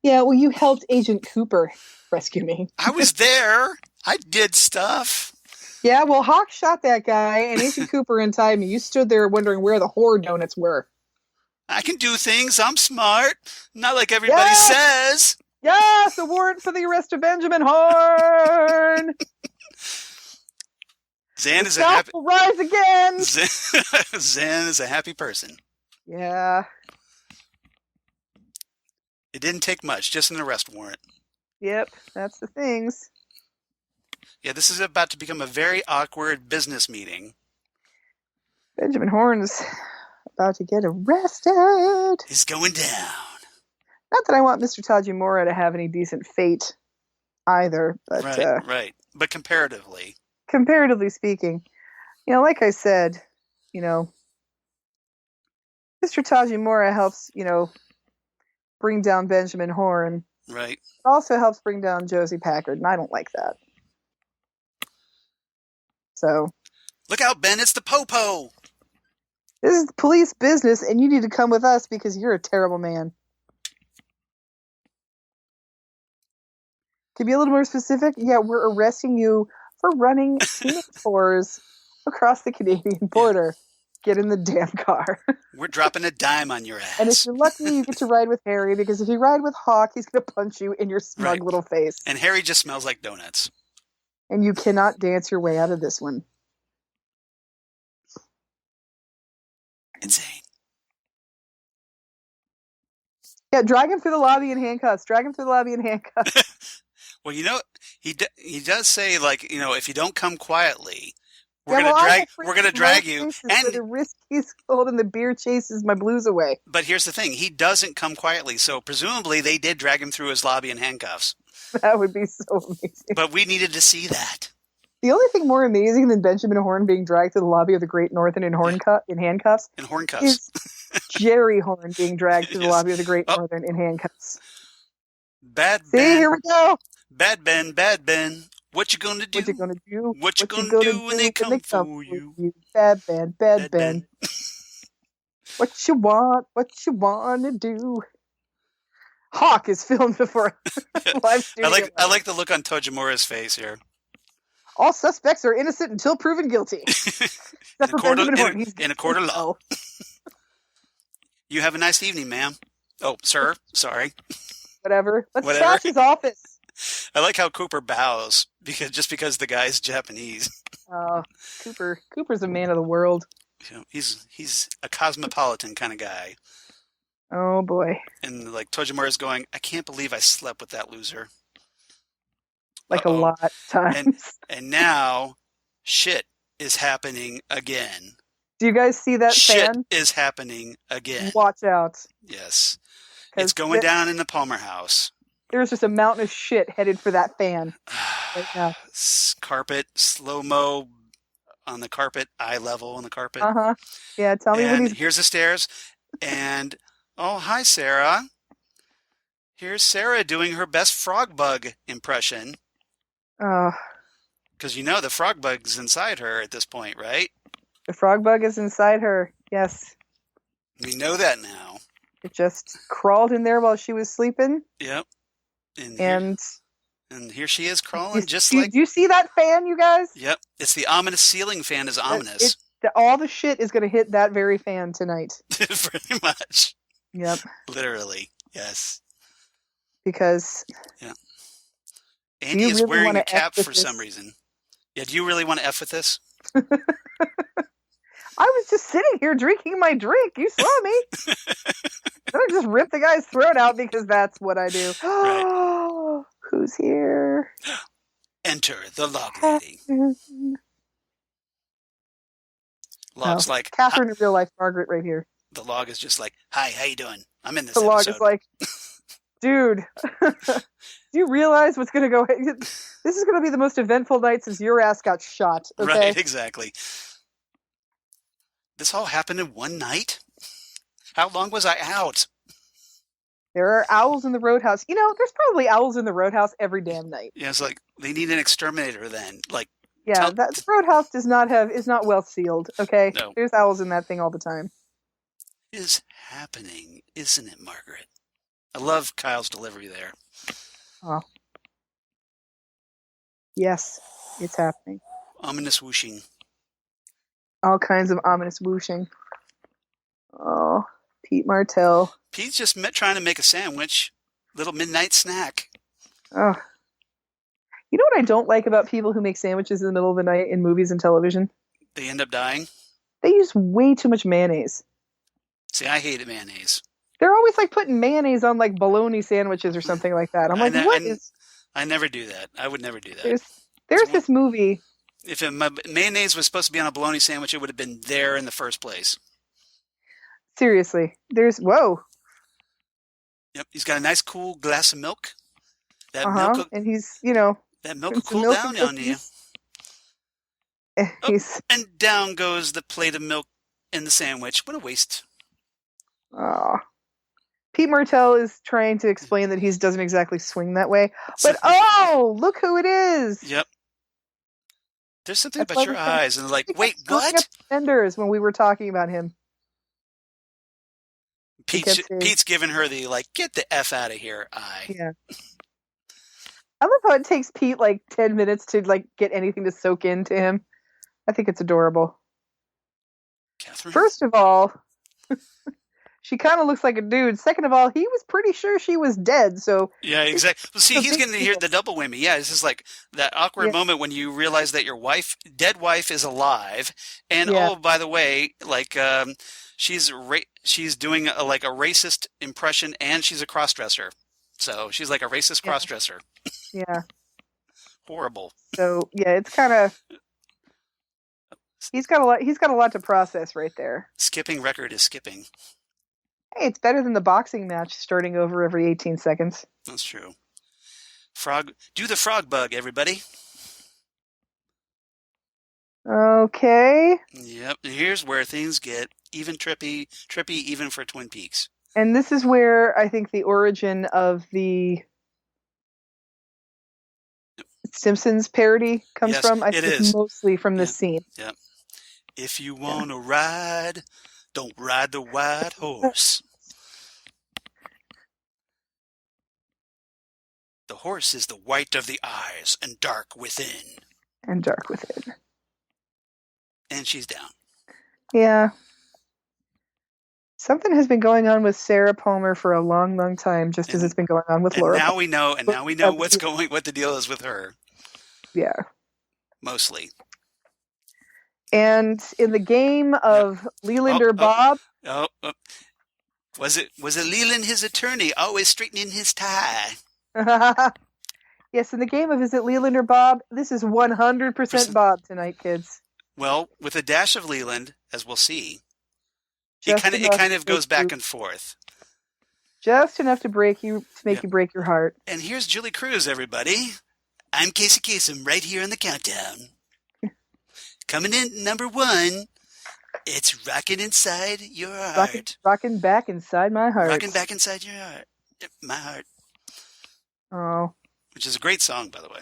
Yeah, well, you helped Agent Cooper rescue me. I was there. I did stuff. Yeah, well, Hawk shot that guy, and Agent Cooper untied me. You stood there wondering where the whore donuts were. I can do things. I'm smart. Not like everybody says. Yes, a warrant for the arrest of Benjamin Horne. Xan is will rise again. Xan is a happy person. Yeah. It didn't take much, just an arrest warrant. Yep, that's the things. Yeah, this is about to become a very awkward business meeting. Benjamin Horne's about to get arrested. He's going down. Not that I want Mr. Tajimura to have any decent fate either, but right. But comparatively speaking, like I said, Mr. Tajimura helps, bring down Benjamin Horne. Right. It also helps bring down Josie Packard, and I don't like that. So. Look out, Ben, it's the Popo. This is police business, and you need to come with us because you're a terrible man. To be a little more specific, yeah, we're arresting you for running teenage whores across the Canadian border. Get in the damn car. We're dropping a dime on your ass. And if you're lucky, you get to ride with Harry, because if you ride with Hawk, he's going to punch you in your smug little face. And Harry just smells like donuts. And you cannot dance your way out of this one. Insane. Yeah, drag him through the lobby in handcuffs. Well, he does say, if you don't come quietly, we're gonna drag you. And the risk he's holding the beer chases my blues away. But here's the thing: he doesn't come quietly, so presumably they did drag him through his lobby in handcuffs. That would be so amazing. But we needed to see that. The only thing more amazing than Benjamin Horne being dragged to the lobby of the Great Northern in handcuffs is Jerry Horne being dragged to the lobby of the Great Northern in handcuffs. Bad Ben. See, here we go. Bad Ben. What you gonna do? What you gonna do when they come for you? Bad Ben. What you want to do? Hawk is filmed before live studio. I like the look on Tojimura's face here. All suspects are innocent until proven guilty. In a court of law. You have a nice evening, ma'am. Oh, sir. Sorry. Whatever. Let's trash his office. I like how Cooper bows because the guy's Japanese. Cooper's a man of the world. He's a cosmopolitan kind of guy. Oh boy. And Tojimura's going, I can't believe I slept with that loser. A lot of times. And now shit is happening again. Do you guys see that shit fan? Is happening again. Watch out. Yes. It's going down in the Palmer house. There's just a mountain of shit headed for that fan right now. Carpet, slow-mo on the carpet, eye level on the carpet. Uh-huh. Yeah, tell me when here's the stairs. And, oh, hi, Sarah. Here's Sarah doing her best frog bug impression. Because you know the frog bug's inside her at this point, right? The frog bug is inside her. Yes. We know that now. It just crawled in there while she was sleeping. Yep. And here she is crawling, do you see that fan, you guys? Yep. It's the ominous ceiling fan is ominous. All the shit is going to hit that very fan tonight. Pretty much. Yep. Literally. Yes. Because... Yeah. Andy is wearing a cap for some reason. Yeah, do you really want to F with this? I was just sitting here drinking my drink. You saw me. Don't just rip the guy's throat out because that's what I do. Right. Who's here? Enter the log lady. Log's like... Catherine in real life, Margaret right here. The log is just like, hi, how you doing? I'm in this episode. Log is like, dude, do you realize what's going to go... This is going to be the most eventful night since your ass got shot. Okay? Right, exactly. This all happened in one night? How long was I out? There are owls in the Roadhouse. You know, there's probably owls in the Roadhouse every damn night. Yeah, it's like, they need an exterminator then. Like, yeah, that Roadhouse is not well sealed, okay? No. There's owls in that thing all the time. Is happening, isn't it, Margaret? I love Kyle's delivery there. Oh. Yes, it's happening. Ominous whooshing. All kinds of ominous whooshing. Oh, Pete Martell. Pete's just trying to make a sandwich. Little midnight snack. Oh. You know what I don't like about people who make sandwiches in the middle of the night in movies and television? They end up dying? They use way too much mayonnaise. See, I hate mayonnaise. They're always like putting mayonnaise on like bologna sandwiches or something like that. I'm like, I never do that. I would never do that. There's this movie. If mayonnaise was supposed to be on a bologna sandwich, it would have been there in the first place. Seriously. Whoa. Yep, he's got a nice cool glass of milk. Milk, and he's, that milk will cool down on you. And down goes the plate of milk in the sandwich. What a waste. Oh. Pete Martell is trying to explain that he doesn't exactly swing that way. But, look who it is. Yep. There's something about your eyes. And like, wait, what? Fenders when we were talking about him. Pete's giving her the, like, get the F out of here eye. Yeah. I love how it takes Pete, like, 10 minutes to, like, get anything to soak into him. I think it's adorable. Catherine? First of all, she kind of looks like a dude. Second of all, he was pretty sure she was dead, so... Yeah, exactly. Well, see, he's getting to hear the double whammy. Yeah, this is like that awkward moment when you realize that your dead wife is alive. And, oh, by the way, like, she's doing, a racist impression, and she's a crossdresser. So she's like a racist crossdresser. Yeah. Horrible. So, yeah, it's kind of... He's got a lot to process right there. Skipping record is skipping. Hey, it's better than the boxing match starting over every 18 seconds. That's true. Do the frog bug, everybody. Okay. Yep. And here's where things get even trippy even for Twin Peaks. And this is where I think the origin of the Simpsons parody comes from. I think it's mostly from this scene. Yep. If you want to ride, don't ride the white horse. The horse is the white of the eyes and dark within. And dark within. And she's down. Yeah. Something has been going on with Sarah Palmer for a long, long time, just as it's been going on with Laura. Now we know what the deal is with her. Yeah. Mostly. And in the game of Leland or Bob. Was it Leland, his attorney, always straightening his tie? Yes, in the game of Is It Leland or Bob, this is 100% Bob tonight, kids. Well, with a dash of Leland, as we'll see. It kind of goes back and forth. Just enough to make you break your heart. And here's Julee Cruise, everybody. I'm Casey Kasem, right here on the countdown. Coming in number 1, it's Rockin' Inside Your Heart. Rockin' back inside my heart. Rockin' back inside your heart. My heart. Oh. Which is a great song, by the way.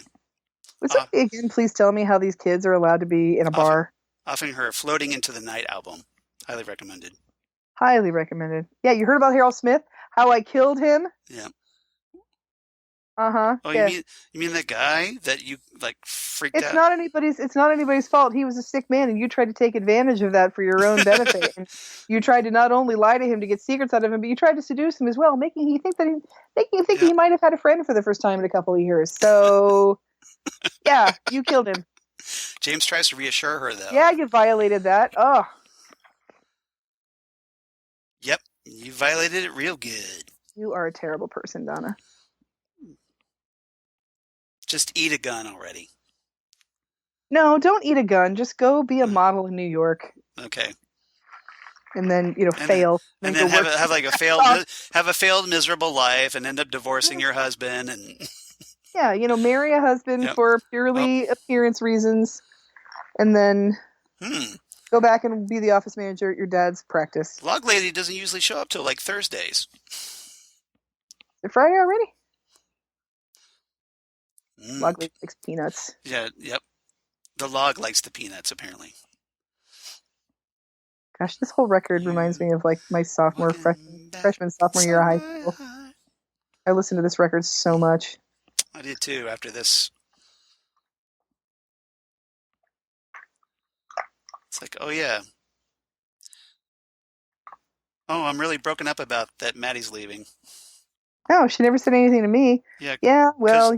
Would somebody again please tell me how these kids are allowed to be in a bar? Offering her Floating into the Night album. Highly recommended. Highly recommended. Yeah, you heard about Harold Smith? How I killed him? Yeah. Uh-huh. Oh, yeah. you mean the guy that you freaked out? It's not anybody's fault. He was a sick man, and you tried to take advantage of that for your own benefit. And you tried to not only lie to him to get secrets out of him, but you tried to seduce him as well, making him think he might have had a friend for the first time in a couple of years. So, yeah, you killed him. James tries to reassure her, though. Yeah, you violated that. Oh. Yep, you violated it real good. You are a terrible person, Donna. Just eat a gun already. No, don't eat a gun. Just go be a model in New York. Okay. And then, fail. And then have a failed miserable life and end up divorcing your husband and yeah, marry a husband for purely appearance reasons, and then go back and be the office manager at your dad's practice. Log Lady doesn't usually show up till Thursdays. Is it Friday already? Log Lady likes peanuts. Yeah, yep. The log likes the peanuts, apparently. Gosh, this whole record reminds me of my freshman, sophomore year of high school. I listened to this record so much. I did too, after this. It's oh yeah. Oh, I'm really broken up about that Maddie's leaving. No, she never said anything to me. Yeah, well,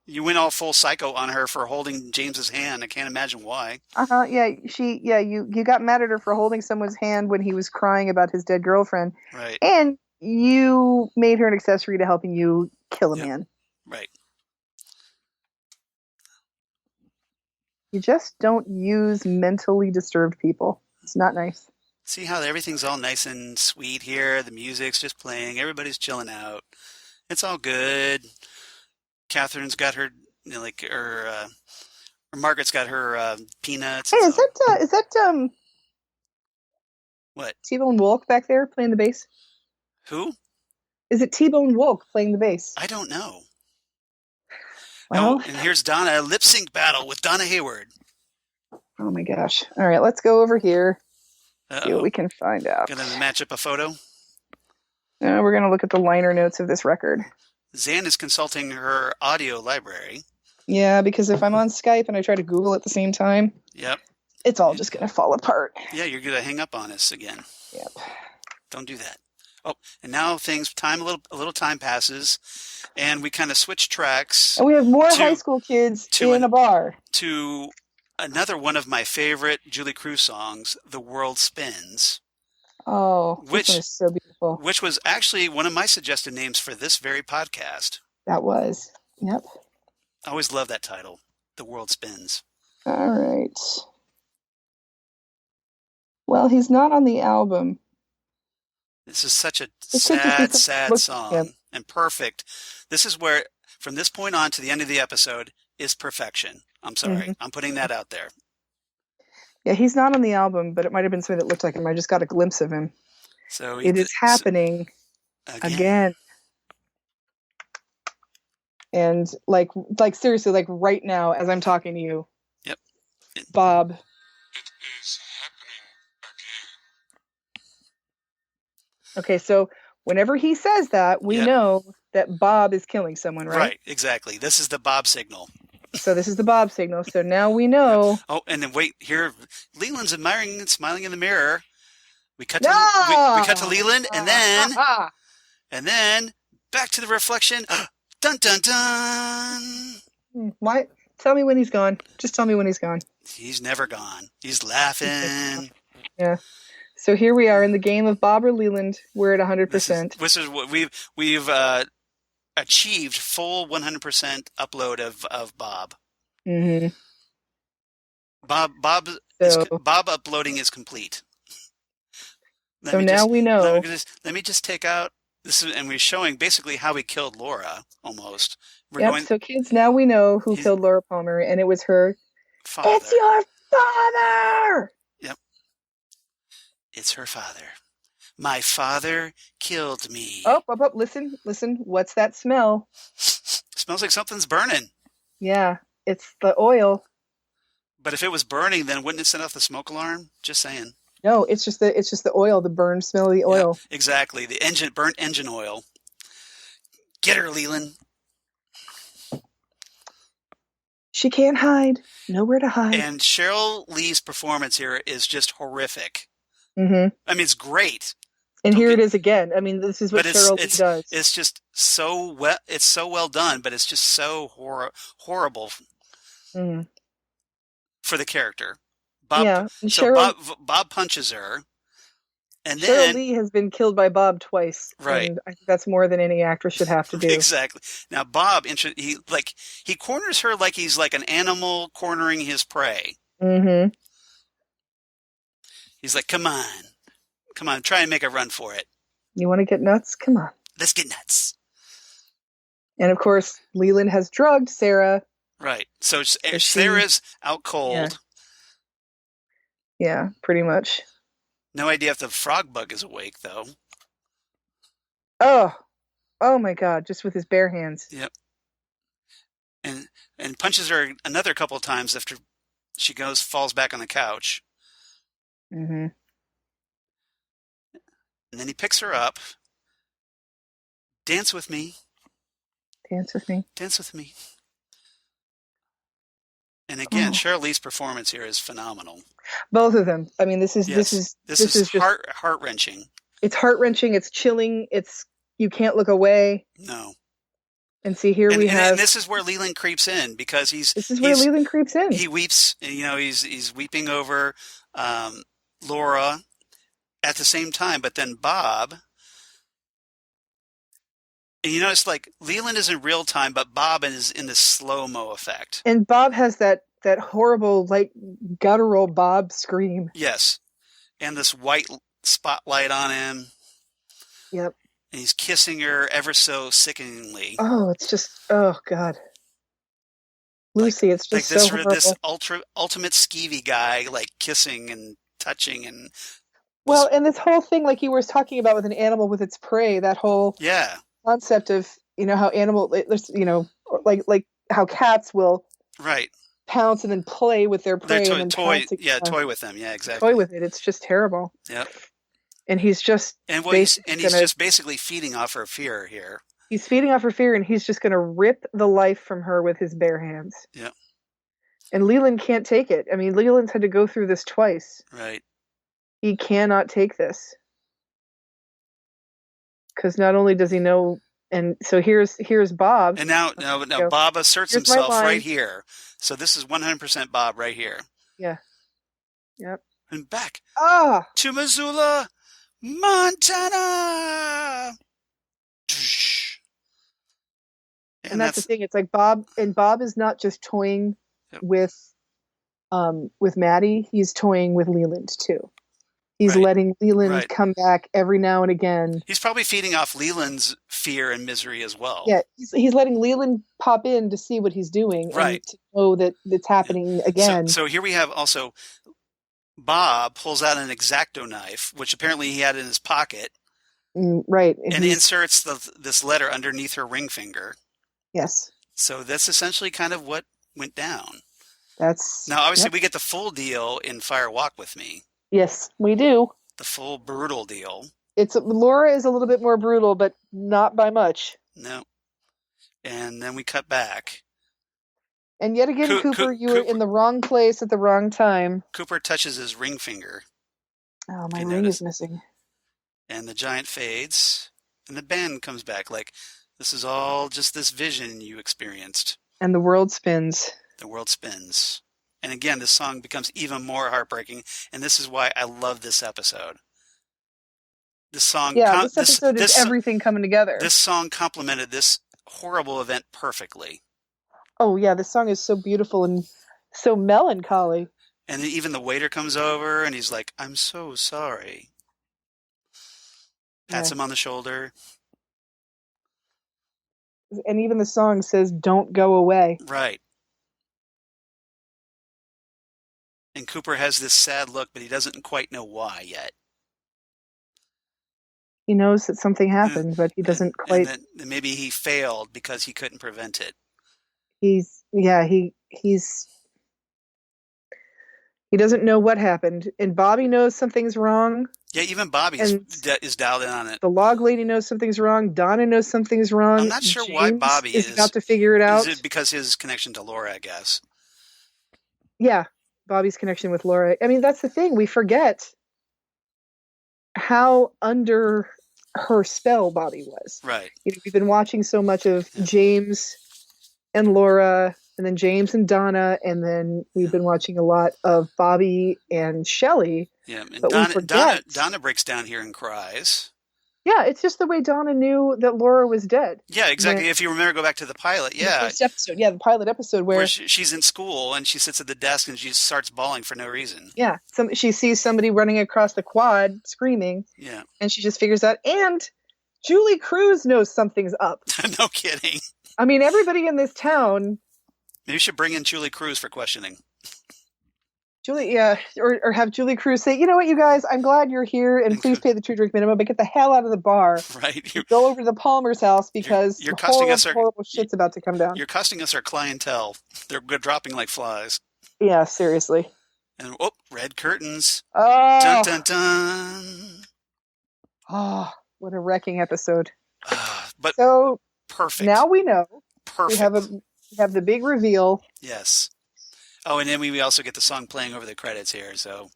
You went all full psycho on her for holding James's hand. I can't imagine why. Yeah, you got mad at her for holding someone's hand when he was crying about his dead girlfriend. Right. And you made her an accessory to helping you kill a man. Right. You just don't use mentally disturbed people. It's not nice. See how everything's all nice and sweet here? The music's just playing. Everybody's chilling out. It's all good. Catherine's got her, or Margaret's got her peanuts. Hey, is that what? T-Bone Wolk back there playing the bass? Who? Is it T-Bone Wolk playing the bass? I don't know. Well, and here's Donna, a lip sync battle with Donna Hayward. Oh my gosh. All right, let's go over here. Uh-oh. See what we can find out. Gonna match up a photo? No, we're gonna look at the liner notes of this record. Xan is consulting her audio library. Yeah, because if I'm on Skype and I try to Google at the same time, it's all just gonna fall apart. Yeah, you're gonna hang up on us again. Yep. Don't do that. Oh, and now a little time passes, and we kind of switch tracks. And we have more high school kids in a bar. To another one of my favorite Julee Cruise songs, "The World Spins." Oh, which is so beautiful. Which was actually one of my suggested names for this very podcast. That was. Yep. I always love that title, "The World Spins." All right. Well, he's not on the album. This is such a sad song and perfect. This is where, from this point on to the end of the episode, is perfection. I'm sorry. Mm-hmm. I'm putting that out there. Yeah, he's not on the album, but it might have been something that looked like him. I just got a glimpse of him. So it is happening again. And seriously, right now, as I'm talking to you, Bob. It is happening again. Okay, so whenever he says that, we know that Bob is killing someone, right? Right, exactly. This is the Bob signal. So this is the Bob signal. So now we know. Oh, and then wait, here, Leland's admiring and smiling in the mirror. We cut to we cut to Leland, and then back to the reflection. Dun dun dun. What? Tell me when he's gone. Just tell me when he's gone. He's never gone. He's laughing. Yeah. So here we are in the game of Bob or Leland. We're at 100%. This is what we've achieved full 100% upload of Bob. Mm-hmm. Bob uploading is complete. We know. Let me just take out this, and we're showing basically how he killed Laura almost. So kids, now we know who killed Laura Palmer, and it was her father. It's your father! Yep. It's her father. My father killed me. Oh, listen. What's that smell? Smells like something's burning. Yeah. It's the oil. But if it was burning, then wouldn't it set off the smoke alarm? Just saying. No, it's just the oil, the burned smell of the oil. Yeah, exactly. The burnt engine oil. Get her, Leland. She can't hide. Nowhere to hide. And Cheryl Lee's performance here is just horrific. Mm-hmm. I mean, it's great. And here it is again. I mean, this is what Cheryl Lee does. It's just so well. It's so well done, but it's just so horrible for the character. Bob, Bob punches her, and then Cheryl Lee has been killed by Bob twice. Right. And I think that's more than any actress should have to do. Exactly. Now Bob, he corners her like he's like an animal cornering his prey. Mm-hmm. He's like, come on, try and make a run for it. You want to get nuts? Come on. Let's get nuts. And of course, Leland has drugged Sarah. Right. So Sarah's out cold. Yeah, pretty much. No idea if the frog bug is awake, though. Oh my God! Just with his bare hands. Yep. And punches her another couple of times after she falls back on the couch. Mm-hmm. And then he picks her up. Dance with me. Dance with me. Dance with me. And again, Cheryl Lee's performance here is phenomenal. Both of them. I mean, this is heart wrenching. It's heart wrenching. It's chilling. You can't look away. No. And see, here we have. And this is where Leland creeps in because Leland creeps in. He weeps. He's weeping over Laura at the same time, but then Bob. And it's like Leland is in real time, but Bob is in the slow-mo effect. And Bob has that horrible, like, guttural Bob scream. Yes. And this white spotlight on him. Yep. And he's kissing her ever so sickeningly. Oh, it's just, oh, God. Lucy, it's just so horrible. This ultimate skeevy guy, like, kissing and touching and... Well, and this whole thing, like you were talking about with an animal with its prey, that whole... Yeah. Concept of how like how cats will pounce and then play with their prey and toy with them, exactly, toy with it. It's just terrible. Yep. And he's just he's just basically feeding off her fear here. He's feeding off her fear, and he's just going to rip the life from her with his bare hands. Yep. And Leland can't take it. I mean, Leland's had to go through this twice. Right. He cannot take this. Because not only does he know, and so here's Bob. And now Bob asserts himself right here. So this is 100% Bob right here. Yeah. Yep. And back to Missoula, Montana. And that's the thing. It's like Bob is not just toying with Maddie. He's toying with Leland too. He's letting Leland come back every now and again. He's probably feeding off Leland's fear and misery as well. Yeah, he's letting Leland pop in to see what he's doing and to know that it's happening again. So here we have also Bob pulls out an X-Acto knife, which apparently he had in his pocket. Right. And inserts this letter underneath her ring finger. Yes. So that's essentially kind of what went down. Now, obviously, we get the full deal in Fire Walk With Me. Yes, we do. The full brutal deal. Laura is a little bit more brutal, but not by much. No. And then we cut back. And yet again, Cooper, you were in the wrong place at the wrong time. Cooper touches his ring finger. Oh, my ring is missing. And the giant fades, and the band comes back like, this is all just this vision you experienced. And the world spins. The world spins. And again, this song becomes even more heartbreaking, and this is why I love this episode. This song, this episode is everything coming together. This song complemented this horrible event perfectly. Oh yeah, this song is so beautiful and so melancholy. And then even the waiter comes over, and he's like, "I'm so sorry." Pats him on the shoulder. And even the song says, "Don't go away." Right. And Cooper has this sad look, but he doesn't quite know why yet. He knows that something happened, but he doesn't quite... And maybe he failed because he couldn't prevent it. He he doesn't know what happened, and Bobby knows something's wrong. Yeah, even Bobby And is dialed in on it. The log lady knows something's wrong. Donna knows something's wrong. I'm not sure James why Bobby is about to figure it out. Is it because his connection to Laura, I guess? Yeah, Bobby's connection with Laura. I mean, that's the thing. We forget how under her spell Bobby was. Right. You know, we've been watching so much of James and Laura, and then James and Donna, and then we've been watching a lot of Bobby and Shelley. Yeah, and but Donna breaks down here and cries. Yeah, it's just the way Donna knew that Laura was dead. Yeah, exactly. If you remember, go back to the pilot. Yeah, the first episode. Yeah, the pilot episode where she's in school and she sits at the desk and she starts bawling for no reason. Yeah, she sees somebody running across the quad screaming. Yeah, and she just figures out. And Julee Cruise knows something's up. No kidding. I mean, everybody in this town. Maybe you should bring in Julee Cruise for questioning. Julie, yeah, or have Julee Cruise say, you know what, you guys, I'm glad you're here, and please pay the 2 drink minimum, but get the hell out of the bar. Right. Go over to the Palmer's house because you're costing us horrible shit's about to come down. You're costing us our clientele. They're dropping like flies. Yeah, seriously. And red curtains. Oh, dun dun dun. Oh, what a wrecking episode. But so perfect. Now we know. Perfect. We have the big reveal. Yes. Oh, and then we also get the song playing over the credits here. So,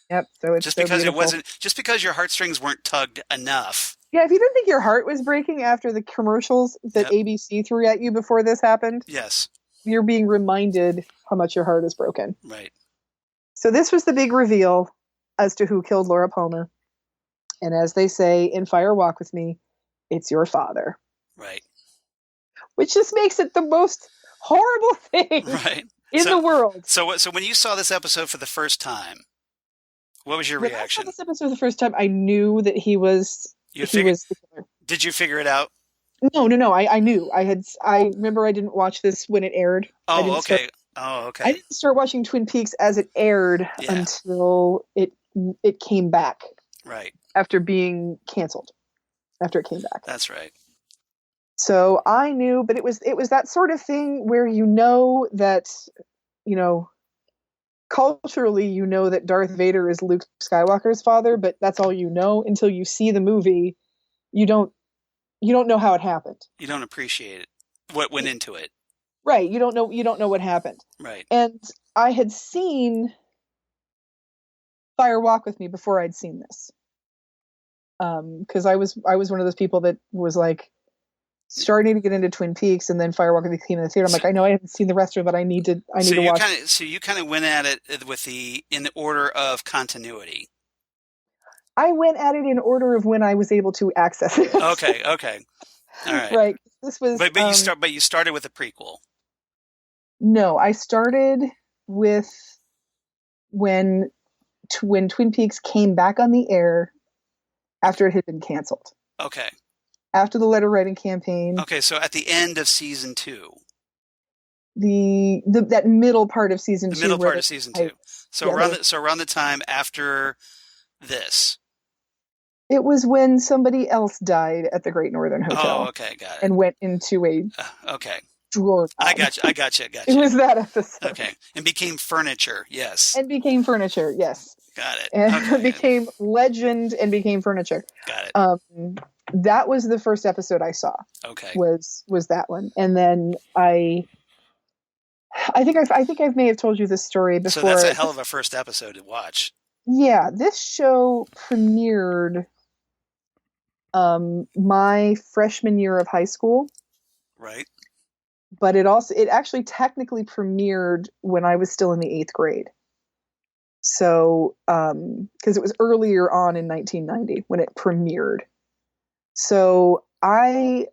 yep. So it's just so because beautiful. just because your heartstrings weren't tugged enough. Yeah, if you didn't think your heart was breaking after the commercials that ABC threw at you before this happened, yes, you're being reminded how much your heart is broken. Right. So this was the big reveal as to who killed Laura Palmer, and as they say in Fire Walk with Me, it's your father. Right. Which just makes it the most horrible thing. Right. In the world. So when you saw this episode for the first time, what was your reaction? When I saw this episode for the first time, I knew that he was the killer. Did you figure it out? No. I knew. I remember I didn't watch this when it aired. Oh, okay. Okay. I didn't start watching Twin Peaks as it aired until it came back. Right. After being canceled. After it came back. That's right. So I knew, but it was that sort of thing where that, culturally that Darth Vader is Luke Skywalker's father, but that's all you know until you see the movie. You don't know how it happened. You don't appreciate it. What went into it. Right. You don't know what happened. Right. And I had seen Fire Walk with Me before I'd seen this. Because I was one of those people that was like, starting to get into Twin Peaks, and then Fire Walk with Me came in the theater. I'm like, I know I haven't seen the rest of it, but I need to watch. So you kind of went at it in the order of continuity. I went at it in order of when I was able to access it. Okay, all right. Right. This was. But you started with a prequel. No, I started with when Twin Peaks came back on the air after it had been canceled. Okay. After the letter writing campaign. Okay, so at the end of season 2. That middle part of season 2. The middle part of season 2. Around the time after this. It was when somebody else died at the Great Northern Hotel. Oh, okay, got it. And went into a drawer. I got you. It was that episode. Okay, and became furniture. Yes. And became furniture. Yes. Got it. And became legend and became furniture. Got it. That was the first episode I saw. Okay. Was that one, and then I think I may have told you this story before. So that's a hell of a first episode to watch. Yeah, this show premiered my freshman year of high school. Right. But it actually technically premiered when I was still in the 8th grade. So, because it was earlier on in 1990 when it premiered. So I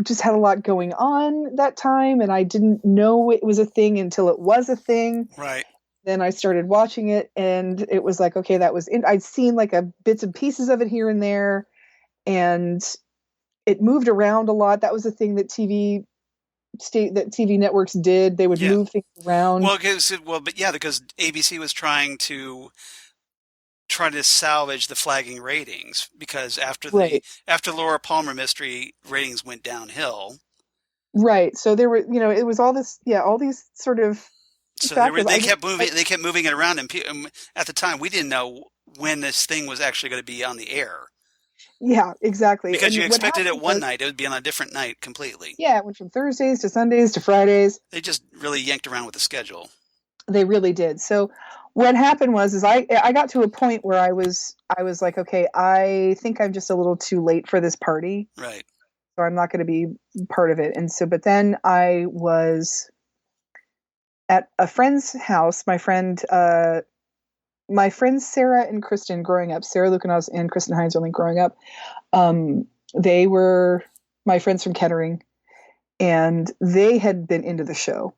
just had a lot going on that time, and I didn't know it was a thing until it was a thing. Right. Then I started watching it, and it was like, okay, that was I'd seen like bits and pieces of it here and there, and it moved around a lot. That was a thing that TV networks did. They would move things around. Because ABC was trying to salvage the flagging ratings, because after Laura Palmer mystery, ratings went downhill. Right. So there were, it was all this, all these sort of So factors. they kept moving. They kept moving it around, and at the time, we didn't know when this thing was actually going to be on the air. Yeah, exactly. Because And you what expected it happened one was, night, it would be on a different night completely. yeah, it went from Thursdays to Sundays to Fridays. They just really yanked around with the schedule. They really did. So what happened was I got to a point where I was like, okay, I think I'm just a little too late for this party. Right. So I'm not going to be part of it. And so, but then I was at a friend's house. My friends Sarah and Kristen growing up, Sarah Lucanos and Kristen Heinzerling growing up, they were my friends from Kettering, and they had been into the show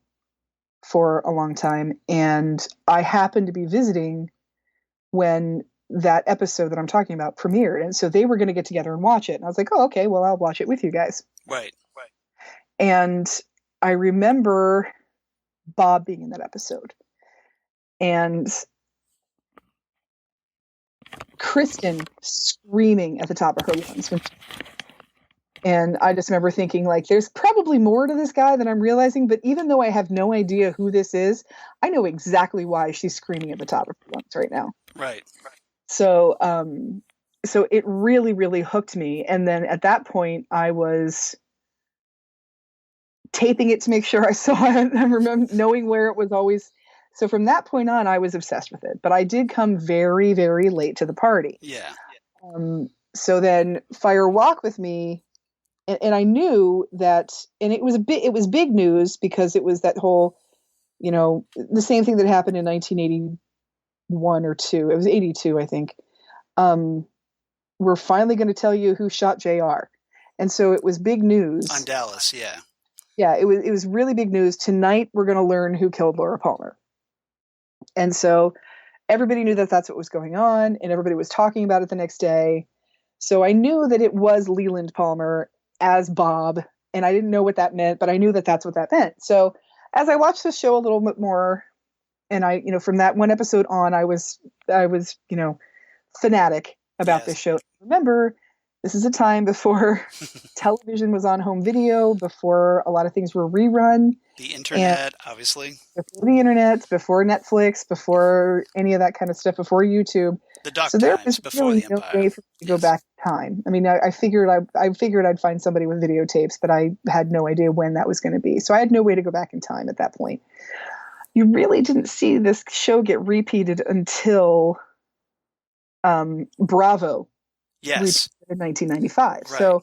for a long time. And I happened to be visiting when that episode that I'm talking about premiered. And so they were going to get together and watch it. And I was like, oh, okay, well, I'll watch it with you guys. Right. And I remember Bob being in that episode. And Kristen screaming at the top of her lungs. And I just remember thinking, like, there's probably more to this guy than I'm realizing. But even though I have no idea who this is, I know exactly why she's screaming at the top of her lungs right now. Right. So, so it really, really hooked me. And then at that point, I was taping it to make sure I saw it. I remember knowing where it was always. So from that point on, I was obsessed with it. But I did come very, very late to the party. Yeah. So then Fire Walk with Me, and I knew that, and it was big news because it was that whole, the same thing that happened in 1981 or 2. It was 82, I think. We're finally going to tell you who shot JR. And so it was big news. On Dallas, yeah. Yeah, it was really big news. Tonight, we're going to learn who killed Laura Palmer. And so everybody knew that that's what was going on, and everybody was talking about it the next day. So I knew that it was Leland Palmer as Bob, and I didn't know what that meant, but I knew that that's what that meant. So as I watched the show a little bit more, and I, from that one episode on, I was, fanatic about this show. Remember, this is a time before television was on home video, before a lot of things were rerun. The internet, obviously. Before the internet, before Netflix, before any of that kind of stuff, before YouTube. The dark so there times was before really the no Empire. way for me to go back in time. I mean, I figured I'd find somebody with videotapes, but I had no idea when that was going to be. So I had no way to go back in time at that point. You really didn't see this show get repeated until Bravo. Yes. In 1995. Right. So,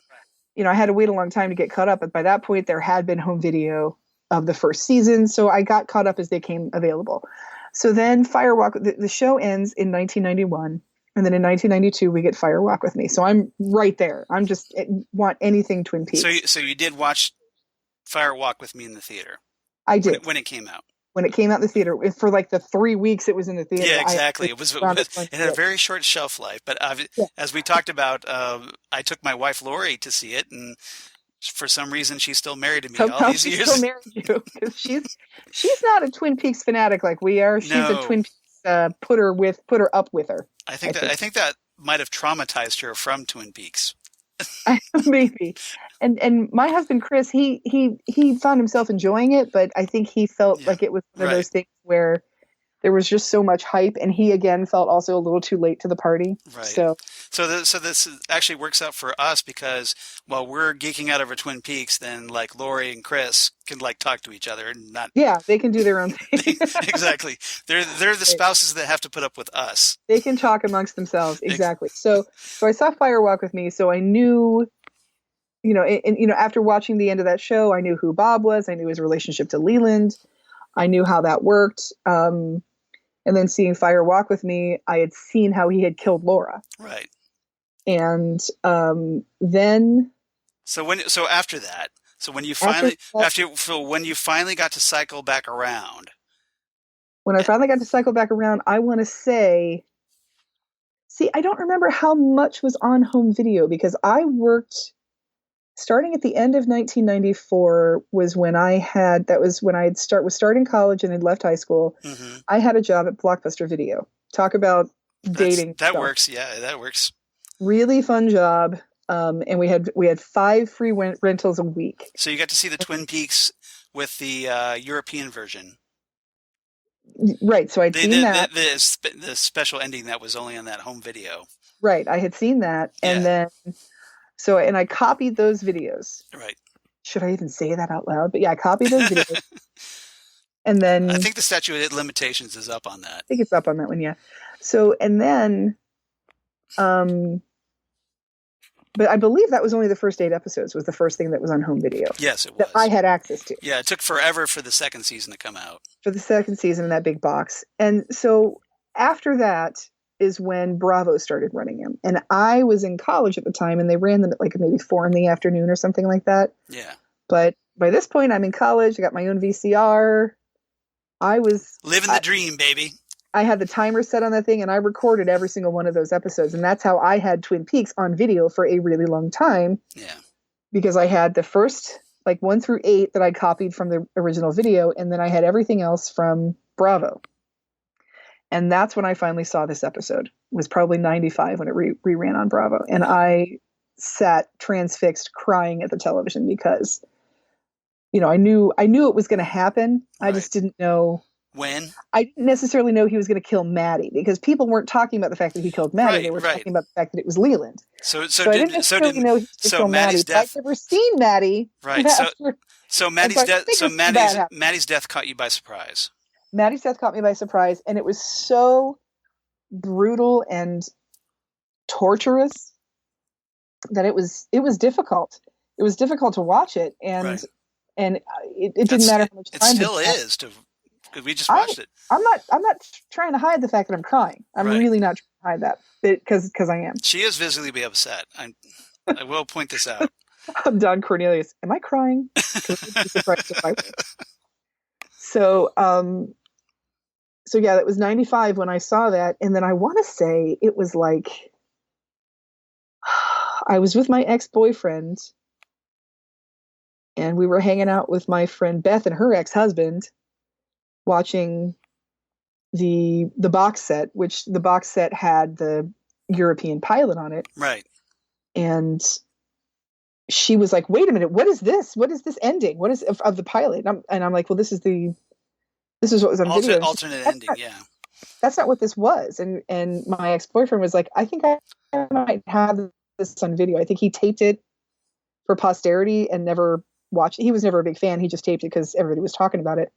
I had to wait a long time to get caught up, but by that point there had been home video of the first season. So I got caught up as they came available. So then Firewalk, the show ends in 1991. And then in 1992, we get Firewalk with Me. So I'm right there. I'm just want anything Twin Peaks. So you did watch Firewalk with Me in the theater? I did. When it came out? When it came out in the theater. For like the 3 weeks it was in the theater. Yeah, exactly. It had a very short shelf life. But as we talked about, I took my wife Lori to see it, and for some reason she's still married to me all these years. Still married you, because she's not a Twin Peaks fanatic like we are. She's a Twin Peaks put her up with her. I think that might have traumatized her from Twin Peaks. Maybe. And my husband Chris, he found himself enjoying it, but I think he felt like it was one of those things where there was just so much hype, and he again felt also a little too late to the party. Right. So this actually works out for us, because while we're geeking out over Twin Peaks, then like Lori and Chris can like talk to each other and not. Yeah, they can do their own thing. Exactly. They're the spouses that have to put up with us. They can talk amongst themselves. Exactly. So I saw Firewalk with Me, so I knew. After watching the end of that show, I knew who Bob was. I knew his relationship to Leland. I knew how that worked. And then seeing Fire Walk with Me, I had seen how he had killed Laura. Right. And then. So after that, when you finally got to cycle back around. When I finally got to cycle back around, I want to say. See, I don't remember how much was on home video, because I worked. Starting at the end of 1994 was when I was starting college and had left high school. Mm-hmm. I had a job at Blockbuster Video. Talk about dating. That works. Yeah, that works. Really fun job. And we had 5 free rentals a week. So you got to see the Twin Peaks with the European version. Right. So I'd seen that. The special ending that was only on that home video. Right. I had seen that. And Yeah. then, and I copied those videos. Right. Should I even say that out loud? But yeah, I copied those videos. And then I think the statute of limitations is up on that. I think it's up on that one. Yeah. So, and then, but I believe that was only the first 8 episodes was the first thing that was on home video. Yes, it was. That I had access to. Yeah, it took forever for the second season to come out. For the second season in that big box. And so after that is when Bravo started running them. And I was in college at the time, and they ran them at like maybe 4 p.m. or something like that. Yeah. But by this point, I'm in college. I got my own VCR. I was living the dream, baby. I had the timer set on that thing, and I recorded every single one of those episodes. And that's how I had Twin Peaks on video for a really long time. Yeah. Because I had the first, like 1 through 8 that I copied from the original video, and then I had everything else from Bravo. And that's when I finally saw this episode. It was probably 95 when it reran on Bravo. And I sat transfixed crying at the television because, I knew it was going to happen. Right. I just didn't know when. I didn't necessarily know he was going to kill Maddie, because people weren't talking about the fact that he killed Maddie. They were talking about the fact that it was Leland. So I didn't necessarily know he was going to kill Maddie. Death. I've never seen Maddie. Right. So Maddie's death. So Maddie's death caught you by surprise. Maddie's death caught me by surprise, and it was so brutal and torturous that it was difficult. It was difficult to watch it, and it didn't matter how much time. It still is, because we just watched it. I'm not trying to hide the fact that I'm crying. I'm really not trying to hide that, because I am. She is visibly upset. I will point this out. I'm Don Cornelius. Am I crying? I'd be surprised if I were. So yeah, that was 95 when I saw that. And then I want to say it was like, I was with my ex-boyfriend, and we were hanging out with my friend Beth and her ex-husband, watching the box set, which the box set had the European pilot on it. Right. And she was like, wait a minute, what is this? What is this ending? What is of the pilot? And I'm like, well, this is what was on video. Alternate ending, yeah. That's not what this was. And my ex-boyfriend was like, I think I might have this on video. I think he taped it for posterity and never watched it. He was never a big fan. He just taped it because everybody was talking about it.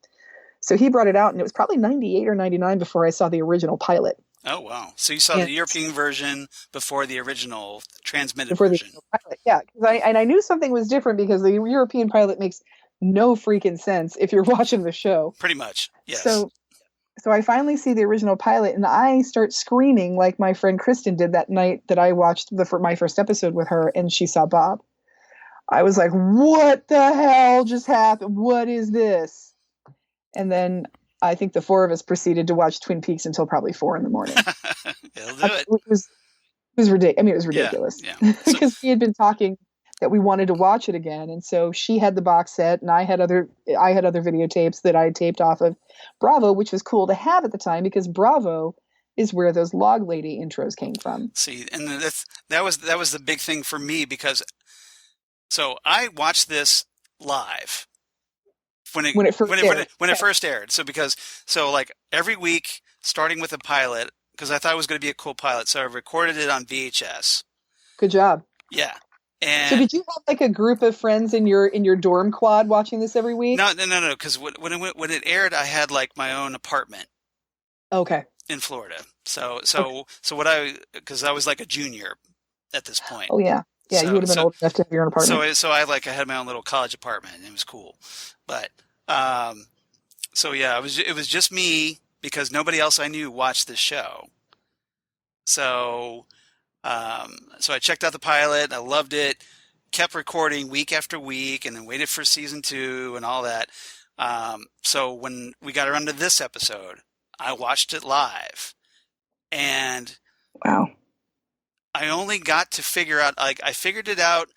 So he brought it out, and it was probably 98 or 99 before I saw the original pilot. Oh, wow. So you saw the European version before the original transmitted version. The original pilot, yeah. I knew something was different because the European pilot makes no freaking sense if you're watching the show. Pretty much, yes. So I finally see the original pilot, and I start screaming like my friend Kristen did that night that I watched my first episode with her, and she saw Bob. I was like, what the hell just happened? What is this? And then I think the 4 of us proceeded to watch Twin Peaks until probably 4 a.m. It'll do it. It was ridiculous. I mean, it was ridiculous. Yeah. Because we had been talking that we wanted to watch it again, and so she had the box set, and I had other videotapes that I had taped off of Bravo, which was cool to have at the time because Bravo is where those Log Lady intros came from. See, and that was the big thing for me, because so I watched this live when it first aired. So like every week, starting with a pilot, because I thought it was going to be a cool pilot, so I recorded it on VHS. Good job. Yeah. And so did you have like a group of friends in your dorm quad watching this every week? No. Because when it aired, I had like my own apartment. Okay. In Florida. So because I was like a junior at this point. Oh yeah. Yeah, you would have been old enough to have your own apartment. So I had my own little college apartment, and it was cool. But so yeah, it was just me, because nobody else I knew watched this show. So I checked out the pilot. I loved it. Kept recording week after week, and then waited for season 2 and all that. So when we got around to this episode, I watched it live, and wow, I only got to figure out. Like, I figured it out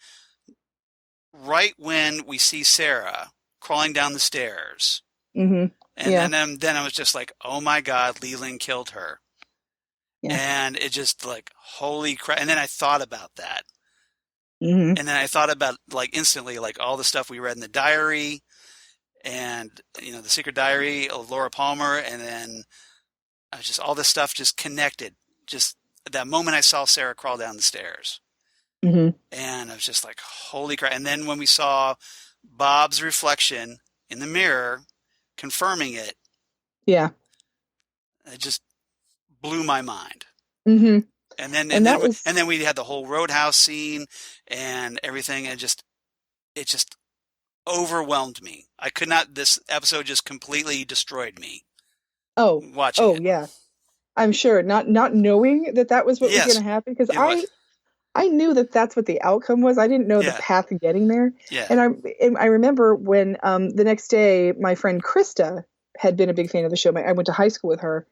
right when we see Sarah crawling down the stairs, and then I was just like, oh my God, Leland killed her. Yeah. And it just like, holy crap. And then I thought about that. Mm-hmm. And then I thought about like instantly, like all the stuff we read in the diary and, the secret diary of Laura Palmer. And then just all this stuff just connected. Just that moment I saw Sarah crawl down the stairs. Mm-hmm. And I was just like, holy crap. And then when we saw Bob's reflection in the mirror confirming it, Yeah. it just blew my mind. Mm-hmm. And then And then we had the whole Roadhouse scene and everything, and it just overwhelmed me. This episode just completely destroyed me watching it. Yeah. I'm sure not knowing that was what was going to happen, because I knew that that's what the outcome was. I didn't know the path to getting there. Yeah. And I remember when the next day my friend Krista had been a big fan of the show. I went to high school with her,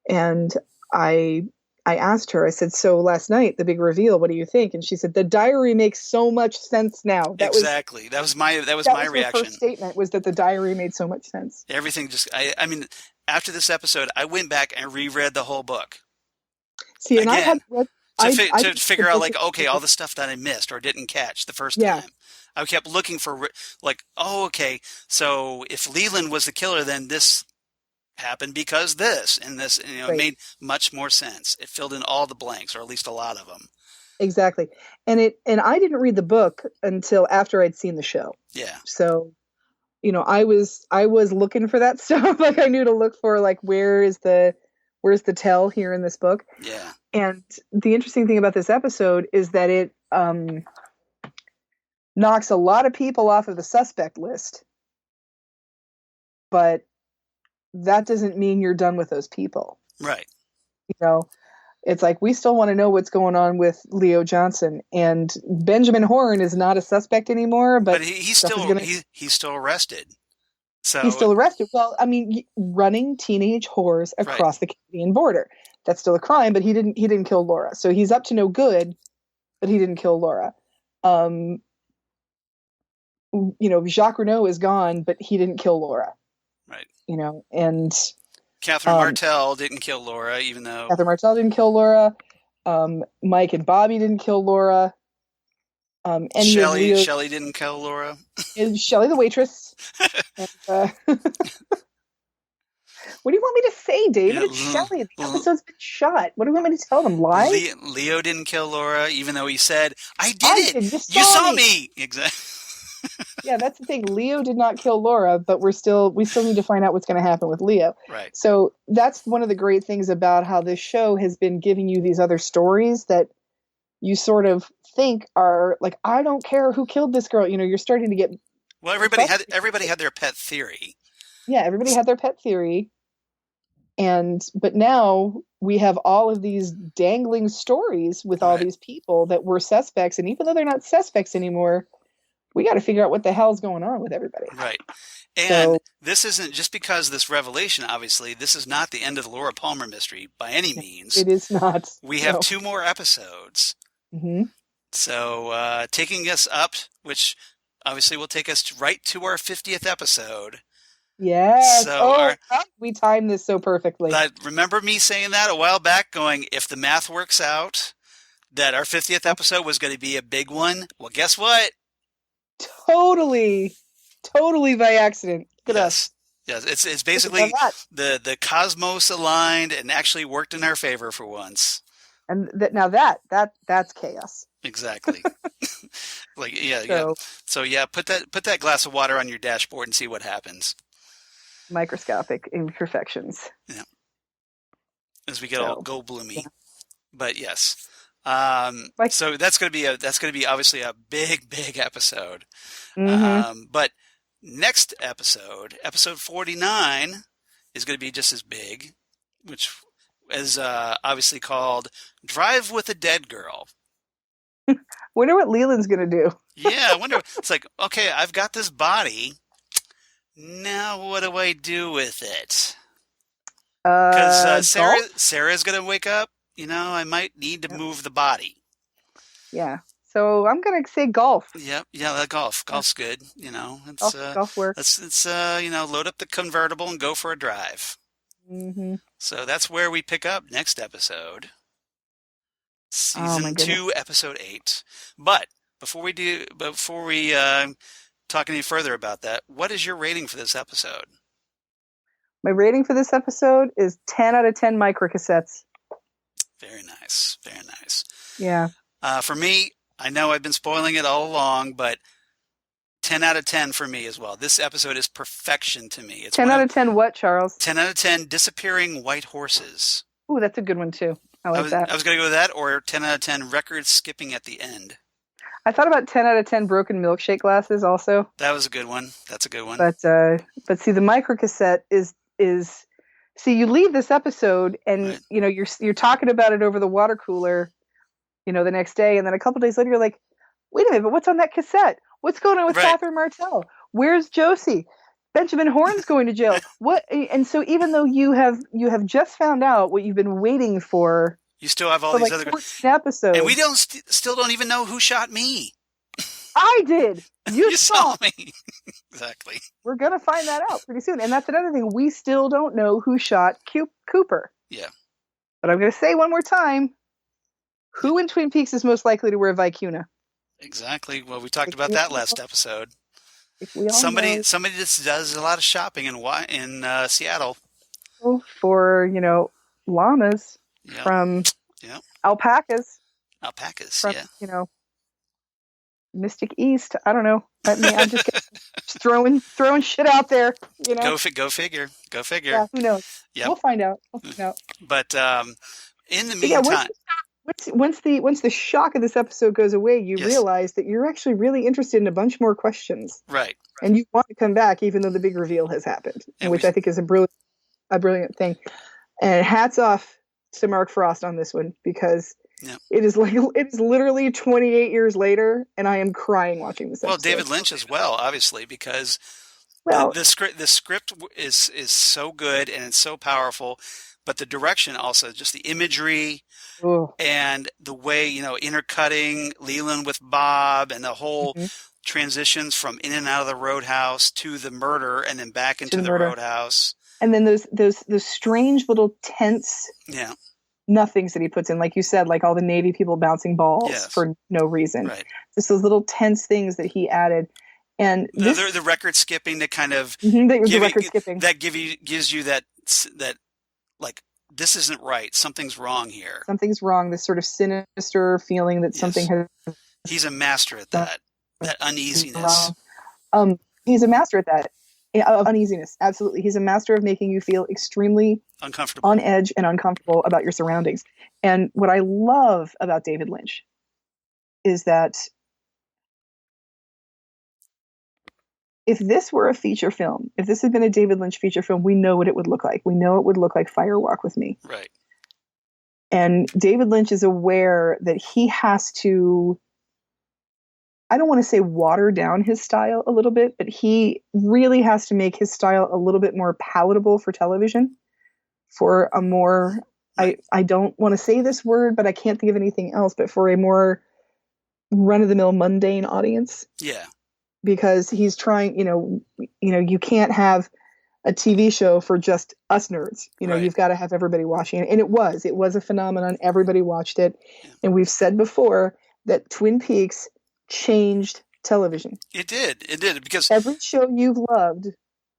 and I asked her, I said, so last night, the big reveal, what do you think? And she said, the diary makes so much sense now. That was my reaction. Her first statement was that the diary made so much sense. Everything I mean, after this episode, I went back and reread the whole book. See, and again, to figure out, like, okay, all the stuff that I missed or didn't catch the first time. I kept looking for, like, okay, so if Leland was the killer, then this happened because this and this, it made much more sense. It filled in all the blanks, or at least a lot of them. Exactly. And I didn't read the book until after I'd seen the show. Yeah. So, I was looking for that stuff. Like, I knew to look for, like, where's the tell here in this book. Yeah. And the interesting thing about this episode is that it knocks a lot of people off of the suspect list, but that doesn't mean you're done with those people. Right. It's like, we still want to know what's going on with Leo Johnson, and Benjamin Horne is not a suspect anymore, but he's still arrested. So he's still arrested. Well, I mean, running teenage whores across the Canadian border, that's still a crime, but he didn't kill Laura. So he's up to no good, but he didn't kill Laura. Jacques Renault is gone, but he didn't kill Laura. Right. And Catherine Martell didn't kill Laura, even though Catherine Martell didn't kill Laura. Mike and Bobby didn't kill Laura. Shelley didn't kill Laura. Shelley, the waitress. And, what do you want me to say, David? It's Shelley. The episode's been shot. What do you want me to tell them? Lie? Leo didn't kill Laura, even though he said, I did it. You saw me. Exactly. Yeah, that's the thing. Leo did not kill Laura, but we still need to find out what's going to happen with Leo. Right. So that's one of the great things about how this show has been giving you these other stories that you sort of think are like, I don't care who killed this girl. You're starting to get. Well, everybody had their pet theory. Yeah, everybody had their pet theory. But now we have all of these dangling stories with all these people that were suspects, and even though they're not suspects anymore, we got to figure out what the hell's going on with everybody. Right. And this isn't just because this revelation, obviously, this is not the end of the Laura Palmer mystery by any means. It is not. We have 2 more episodes. Mm-hmm. So taking us up, which obviously will take us right to our 50th episode. Yes. So we timed this so perfectly. Remember me saying that a while back, going, if the math works out, that our 50th episode was going to be a big one. Well, guess what? Totally by accident. Look at us. Yes, it's basically the cosmos aligned and actually worked in our favor for once. And that's chaos. Exactly. So put that glass of water on your dashboard and see what happens. Microscopic imperfections. Yeah. As we get all go bloomy. Yeah. But yes. So that's going to be obviously a big episode. Mm-hmm. But next episode 49, is going to be just as big, which is obviously called Drive with a Dead Girl. Wonder what Leland's going to do. Yeah, I wonder. It's like, okay, I've got this body. Now what do I do with it? Because Sarah's going to wake up. I might need to move the body. Yeah. So I'm going to say golf. Yep. Yeah, golf. Golf's good. Golf works. Let's load up the convertible and go for a drive. Mm-hmm. So that's where we pick up next episode. Season 2, episode 8. But before we talk any further about that, what is your rating for this episode? My rating for this episode is 10 out of 10 microcassettes. Very nice. Very nice. Yeah. For me, I know I've been spoiling it all along, but 10 out of 10 for me as well. This episode is perfection to me. It's 10 out of 10 what, Charles? 10 out of 10 disappearing white horses. Ooh, that's a good one, too. I like that. I was going to go with that, or 10 out of 10 record skipping at the end. I thought about 10 out of 10 broken milkshake glasses also. That was a good one. That's a good one. But see, the microcassette is see, you leave this episode and Right. you know you're talking about it over the water cooler, you know, the next day, and then a couple days later you're like, wait a minute, but what's on that cassette? What's going on with Right. Catherine Martell? Where's Josie? Benjamin Horne's going to jail. What? And so even though you have just found out what you've been waiting for You still have all for these like other 14 episodes, and we still don't even know who shot me. I did. You saw me. Exactly. We're gonna find that out pretty soon, and that's another thing. We still don't know who shot Cooper. Yeah. But I'm gonna say one more time: who in Twin Peaks is most likely to wear Vicuna? Exactly. Well, we talked about that last episode. If we all Somebody know that does a lot of shopping in Seattle. for llamas Yeah. from Yeah. alpacas Alpacas. from Yeah. Mystic East. I don't know. I mean, I'm just throwing shit out there. You know. Go figure. Go figure. Yeah. Who knows? Yep. We'll find out. We'll find out. But in the But yeah, meantime, once the shock of this episode goes away, you Yes. realize that you're actually really interested in a bunch more questions, right. and you want to come back even though the big reveal has happened, And which we- I think is a brilliant thing. And hats off to Mark Frost on this one, because Yeah. it is literally 28 years later, and I am crying watching this Well, episode. David Lynch as well, obviously, because Well, the script is so good and it's so powerful, but the direction also, just the imagery ugh. and the way, intercutting Leland with Bob and the whole Mhm. transitions from in and out of the Roadhouse to the murder and then back into the the murder. Roadhouse. And then those strange little tense Yeah, nothings that he puts in, like you said, like all the Navy people bouncing balls Yes. for no reason. right. Just those little tense things that he added. And this, The record skipping to kind of the record skipping. that gives you that like, this isn't right. Something's wrong here. Something's wrong. This sort of sinister feeling that Yes. something has He's a master at that gone uneasiness. wrong. He's a master at that. Of uneasiness. Absolutely. He's a master of making you feel extremely Uncomfortable. on edge and uncomfortable about your surroundings. And what I love about David Lynch is that if this were a feature film, if this had been a David Lynch feature film, we know what it would look like. We know it would look like Fire Walk with Me. Right. And David Lynch is aware that he has to, I don't want to say water down his style a little bit, but he really has to make his style a little bit more palatable for television, for a more, I don't want to say this word, but I can't think of anything else, but for a more run-of-the-mill mundane audience. Yeah. Because he's trying, you can't have a TV show for just us nerds. Right. You've got to have everybody watching it. And it was a phenomenon. Everybody watched it. Yeah. And we've said before that Twin Peaks changed television. It did because every show you've loved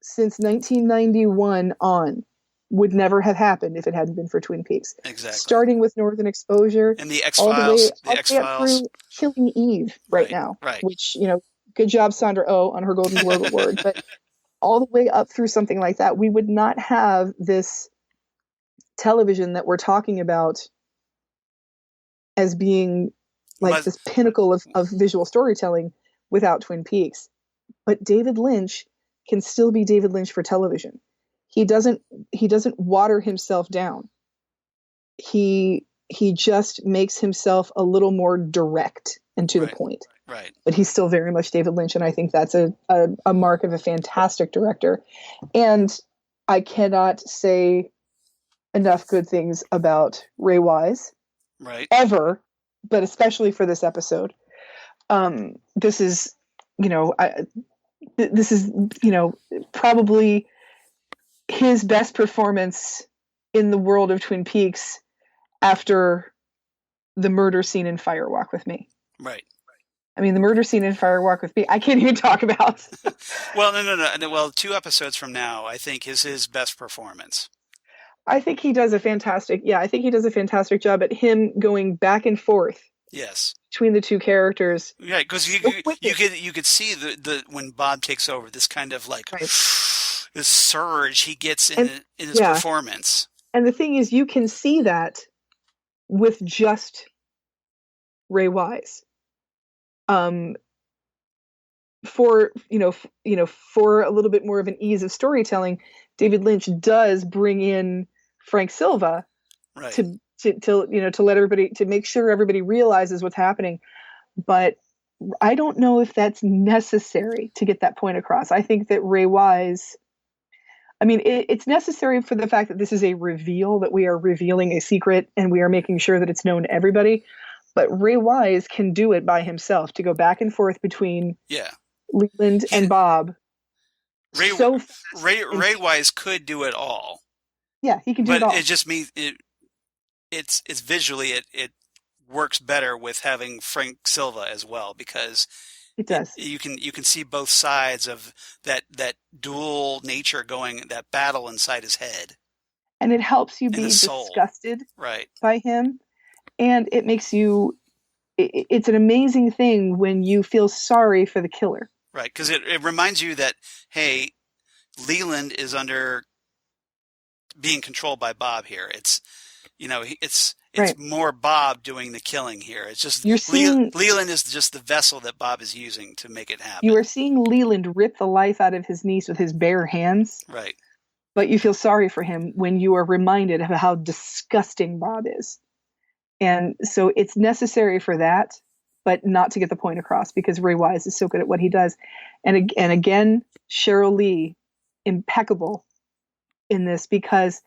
since 1991 on would never have happened if it hadn't been for Twin Peaks. Exactly. Starting with Northern Exposure and the X-Files, all the way up through Killing Eve right now, right. Which, good job, Sandra Oh, on her Golden Globe Award. But all the way up through something like that, we would not have this television that we're talking about as being like this pinnacle of visual storytelling without Twin Peaks. But David Lynch can still be David Lynch for television. He doesn't water himself down. He just makes himself a little more direct and to the point. Right. But he's still very much David Lynch, and I think that's a mark of a fantastic director. And I cannot say enough good things about Ray Wise. Right. Ever, but especially for this episode. This is, probably his best performance in the world of Twin Peaks after the murder scene in Fire Walk with Me. Right. I mean, the murder scene in Fire Walk with Me, I can't even talk about. Well, no. Well, 2 episodes from now, I think is his best performance. I think he does a fantastic job at him going back and forth Yes. between the two characters. Right, because you could see the when Bob takes over, this kind of like Right. this surge he gets in his performance. And the thing is, you can see that with just Ray Wise. For a little bit more of an ease of storytelling, David Lynch does bring in Frank Silva, right, to let everybody, to make sure everybody realizes what's happening. But I don't know if that's necessary to get that point across. I think that Ray Wise, I mean, it's necessary for the fact that this is a reveal, that we are revealing a secret and we are making sure that it's known to everybody. But Ray Wise can do it by himself, to go back and forth between Leland and Bob. Ray Wise could do it all. Yeah, he can do it all. But it just means it's visually it works better with having Frank Silva as well, because it does. You can see both sides of that dual nature going, that battle inside his head. And it helps you be disgusted by him. And it makes you, it's an amazing thing when you feel sorry for the killer. Right, because it reminds you that, hey, Leland is under being controlled by Bob here. It's more Bob doing the killing here. It's just Leland is just the vessel that Bob is using to make it happen. You are seeing Leland rip the life out of his niece with his bare hands. Right. But you feel sorry for him when you are reminded of how disgusting Bob is. And so it's necessary for that, but not to get the point across, because Ray Wise is so good at what he does. And again, Cheryl Lee, impeccable in this, because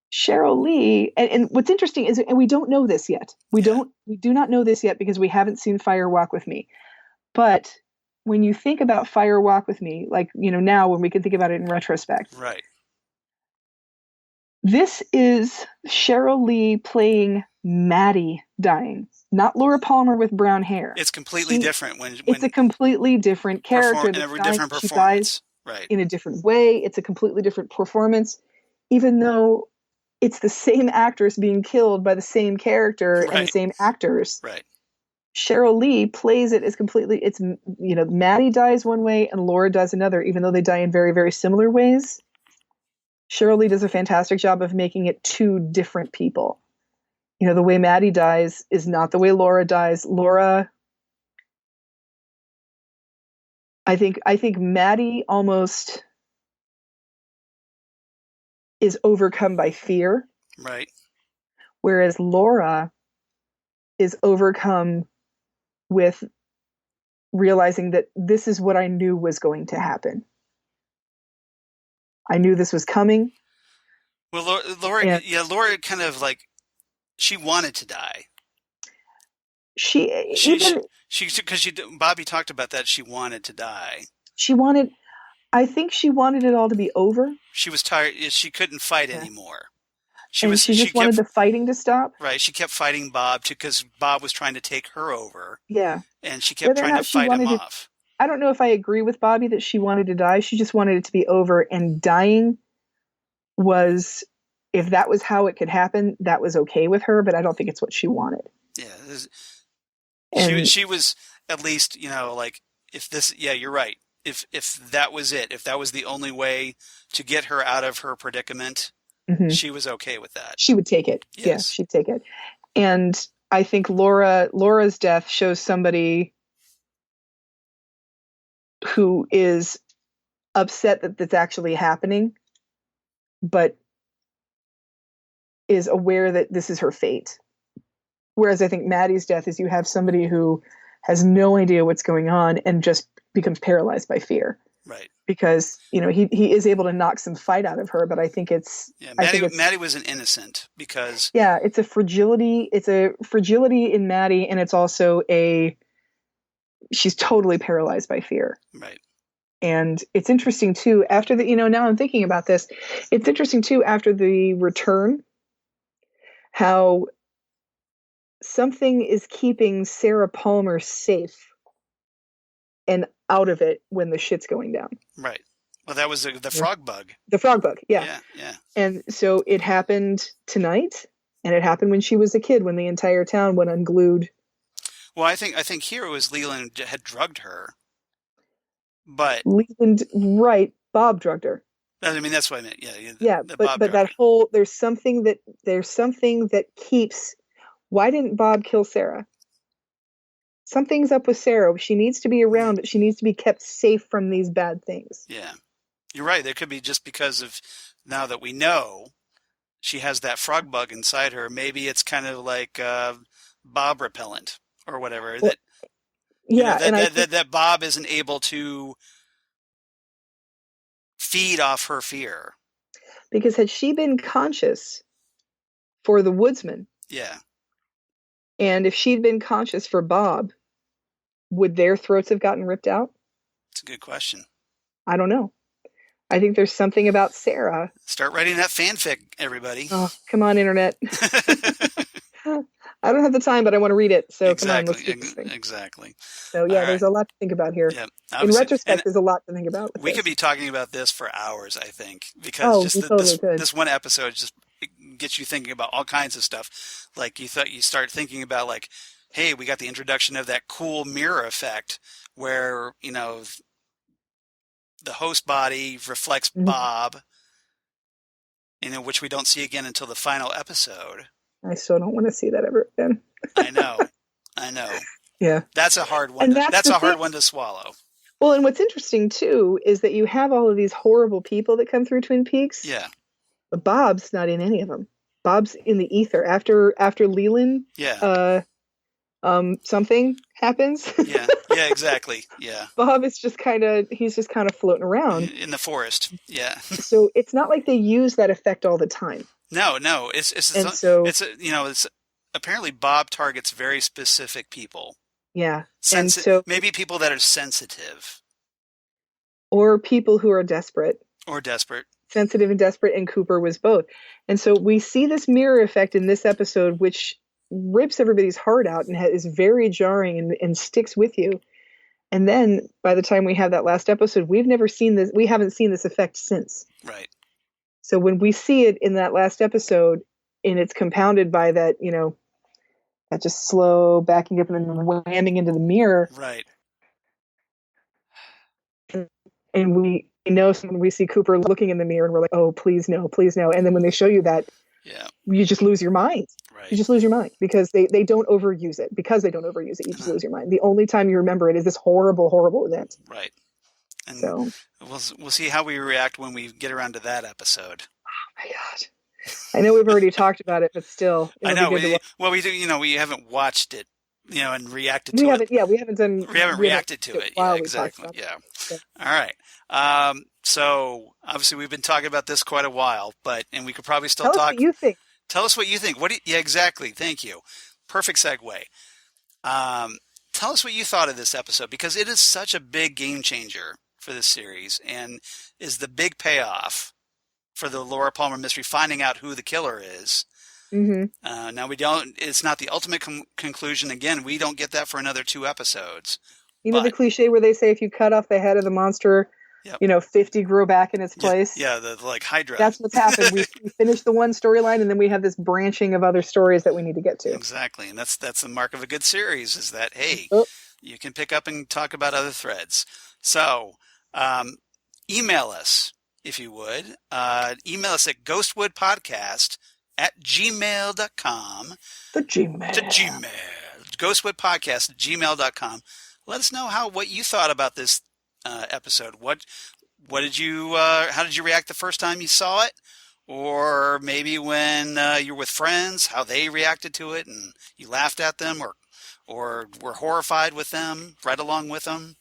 Cheryl Lee, and what's interesting is, and we don't know this yet. We do not know this yet because we haven't seen Fire Walk with Me. But when you think about Fire Walk with Me, like, now when we can think about it in retrospect. Right. This is Cheryl Lee playing Maddie dying, not Laura Palmer with brown hair. It's completely different. When it's a completely different character. Different performance. Right. In a different way. It's a completely different performance, even though it's the same actress being killed by the same character and the same actors. Right. Cheryl Lee plays it as completely, it's, Maddie dies one way and Laura does another, even though they die in very, very similar ways. Cheryl Lee does a fantastic job of making it two different people. The way Maddie dies is not the way Laura dies. Laura, I think Maddie almost is overcome by fear. Right. Whereas Laura is overcome with realizing that this is what I knew was going to happen. I knew this was coming. Well, Laura kind of like, she wanted to die. Bobby talked about that. She wanted to die. I think she wanted it all to be over. She was tired. She couldn't fight anymore. She just wanted the fighting to stop. Right. She kept fighting Bob because Bob was trying to take her over. Yeah. And she kept trying to fight him off. I don't know if I agree with Bobby that she wanted to die. She just wanted it to be over, and dying was, if that was how it could happen, that was okay with her, but I don't think it's what she wanted. Yeah. She was at least, like, if this, you're right. If that was it, if that was the only way to get her out of her predicament, she was okay with that. She would take it. Yes. Yeah, she'd take it. And I think Laura's death shows somebody who is upset that that's actually happening, but is aware that this is her fate. Whereas I think Maddie's death is, you have somebody who has no idea what's going on and just becomes paralyzed by fear. Right. Because, he is able to knock some fight out of her, but I think it's... Yeah, Maddie was an innocent because... Yeah, it's a fragility in Maddie, and it's also she's totally paralyzed by fear. Right. And it's interesting too, after the, now I'm thinking about this, it's interesting too, after the return, how something is keeping Sarah Palmer safe and out of it when the shit's going down. Right. Well, that was the frog bug. The frog bug, yeah. Yeah, yeah. And so it happened tonight, and it happened when she was a kid, when the entire town went unglued. Well, I think here it was Leland had drugged her, but Leland, right? Bob drugged her. I mean, that's what I meant. Yeah, Yeah, but that whole there's something that keeps. Why didn't Bob kill Sarah? Something's up with Sarah. She needs to be around, but she needs to be kept safe from these bad things. Yeah, you're right. There could be just because of now that we know she has that frog bug inside her. Maybe it's kind of like Bob repellent or whatever. Well, that Bob isn't able to feed off her fear. Because had she been conscious for the woodsman, yeah, and if she'd been conscious for Bob, would their throats have gotten ripped out? It's a good question. I don't know. I think there's something about Sarah. Start writing that fanfic, everybody. Oh, come on, internet. I don't have the time, but I want to read it. So exactly. Come on, let's do this thing. Exactly. So yeah, there's a lot to think about here. Yeah, in retrospect, there's a lot to think about. We could be talking about this for hours, I think, because this one episode just gets you thinking about all kinds of stuff. Like you start thinking about like, hey, we got the introduction of that cool mirror effect where, the host body reflects Bob, which we don't see again until the final episode. I still don't want to see that ever again. I know. Yeah. That's a hard one. That's a hard one to swallow. Well, and what's interesting too is that you have all of these horrible people that come through Twin Peaks. Yeah. But Bob's not in any of them. Bob's in the ether after Leland. Yeah. Something happens. Yeah, exactly. Yeah. Bob is just kind of floating around in the forest. Yeah. So it's not like they use that effect all the time. No. It's apparently Bob targets very specific people. Yeah. And so maybe people that are sensitive. Or people who are desperate. Sensitive and desperate, and Cooper was both. And so we see this mirror effect in this episode, which rips everybody's heart out and is very jarring and sticks with you. And then by the time we have that last episode, we haven't seen this effect since. Right. So when we see it in that last episode, and it's compounded by that, that just slow backing up and then whamming into the mirror. Right. And we know when we see Cooper looking in the mirror and we're like, oh, please no. And then when they show you that, you just lose your mind. Right. You just lose your mind because they don't overuse it. Because they don't overuse it, you just lose your mind. The only time you remember it is this horrible, horrible event. Right. And so we'll see how we react when we get around to that episode. Oh my God. I know we've already talked about it, but still. I know. We do. We haven't watched it, and reacted to it. Yeah, we haven't reacted to it. Yeah, exactly. Yeah. All right. So obviously we've been talking about this quite a while, and we could probably still talk. Tell us what you think. Tell us what you think. Yeah, exactly. Thank you. Perfect segue. Tell us what you thought of this episode, because it is such a big game changer for this series and is the big payoff for the Laura Palmer mystery, finding out who the killer is. Mm-hmm. Now it's not the ultimate conclusion. Again, we don't get that for another 2 episodes. The cliche where they say if you cut off the head of the monster, 50 grow back in its place. Yeah, the Hydra. That's what's happened. We finished the one storyline, and then we have this branching of other stories that we need to get to. Exactly, and that's the mark of a good series, is that, hey, you can pick up and talk about other threads. So, email us, if you would. Email us at ghostwoodpodcast@gmail.com. The Gmail. Ghostwoodpodcast@gmail.com. Let us know what you thought about this episode. What did you? How did you react the first time you saw it, or maybe when you're with friends, how they reacted to it, and you laughed at them, or were horrified with them, right along with them.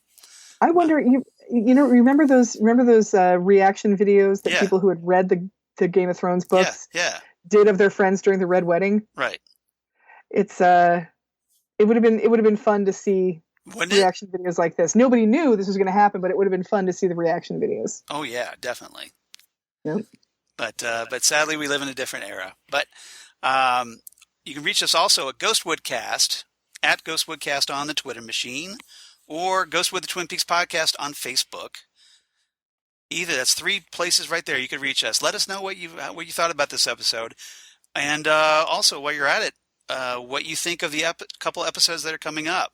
I wonder. Remember those reaction videos that people who had read the Game of Thrones books did of their friends during the Red Wedding? Right. It's it would have been fun to see. Reaction videos like this. Nobody knew this was going to happen, but it would have been fun to see the reaction videos. Oh yeah, definitely. Yep. But sadly, we live in a different era. But you can reach us also at Ghostwoodcast @Ghostwoodcast on the Twitter machine, or Ghost with the Twin Peaks Podcast on Facebook. That's 3 places right there you could reach us. Let us know what you thought about this episode, and also while you're at it, what you think of the couple episodes that are coming up,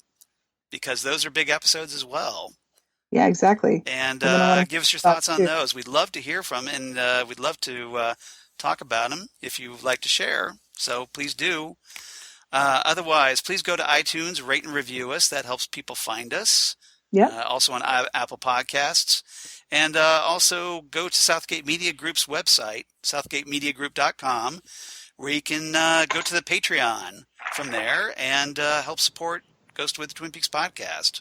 because those are big episodes as well. Yeah, exactly. And give us your talk thoughts on too. those. We'd love to hear from, and we'd love to talk about them if you'd like to share. So please do. Otherwise, please go to iTunes, rate and review us. That helps people find us. Yeah. Also on Apple Podcasts. And also go to Southgate Media Group's website, southgatemediagroup.com, where you can go to the Patreon from there and help support Ghost with the Twin Peaks Podcast.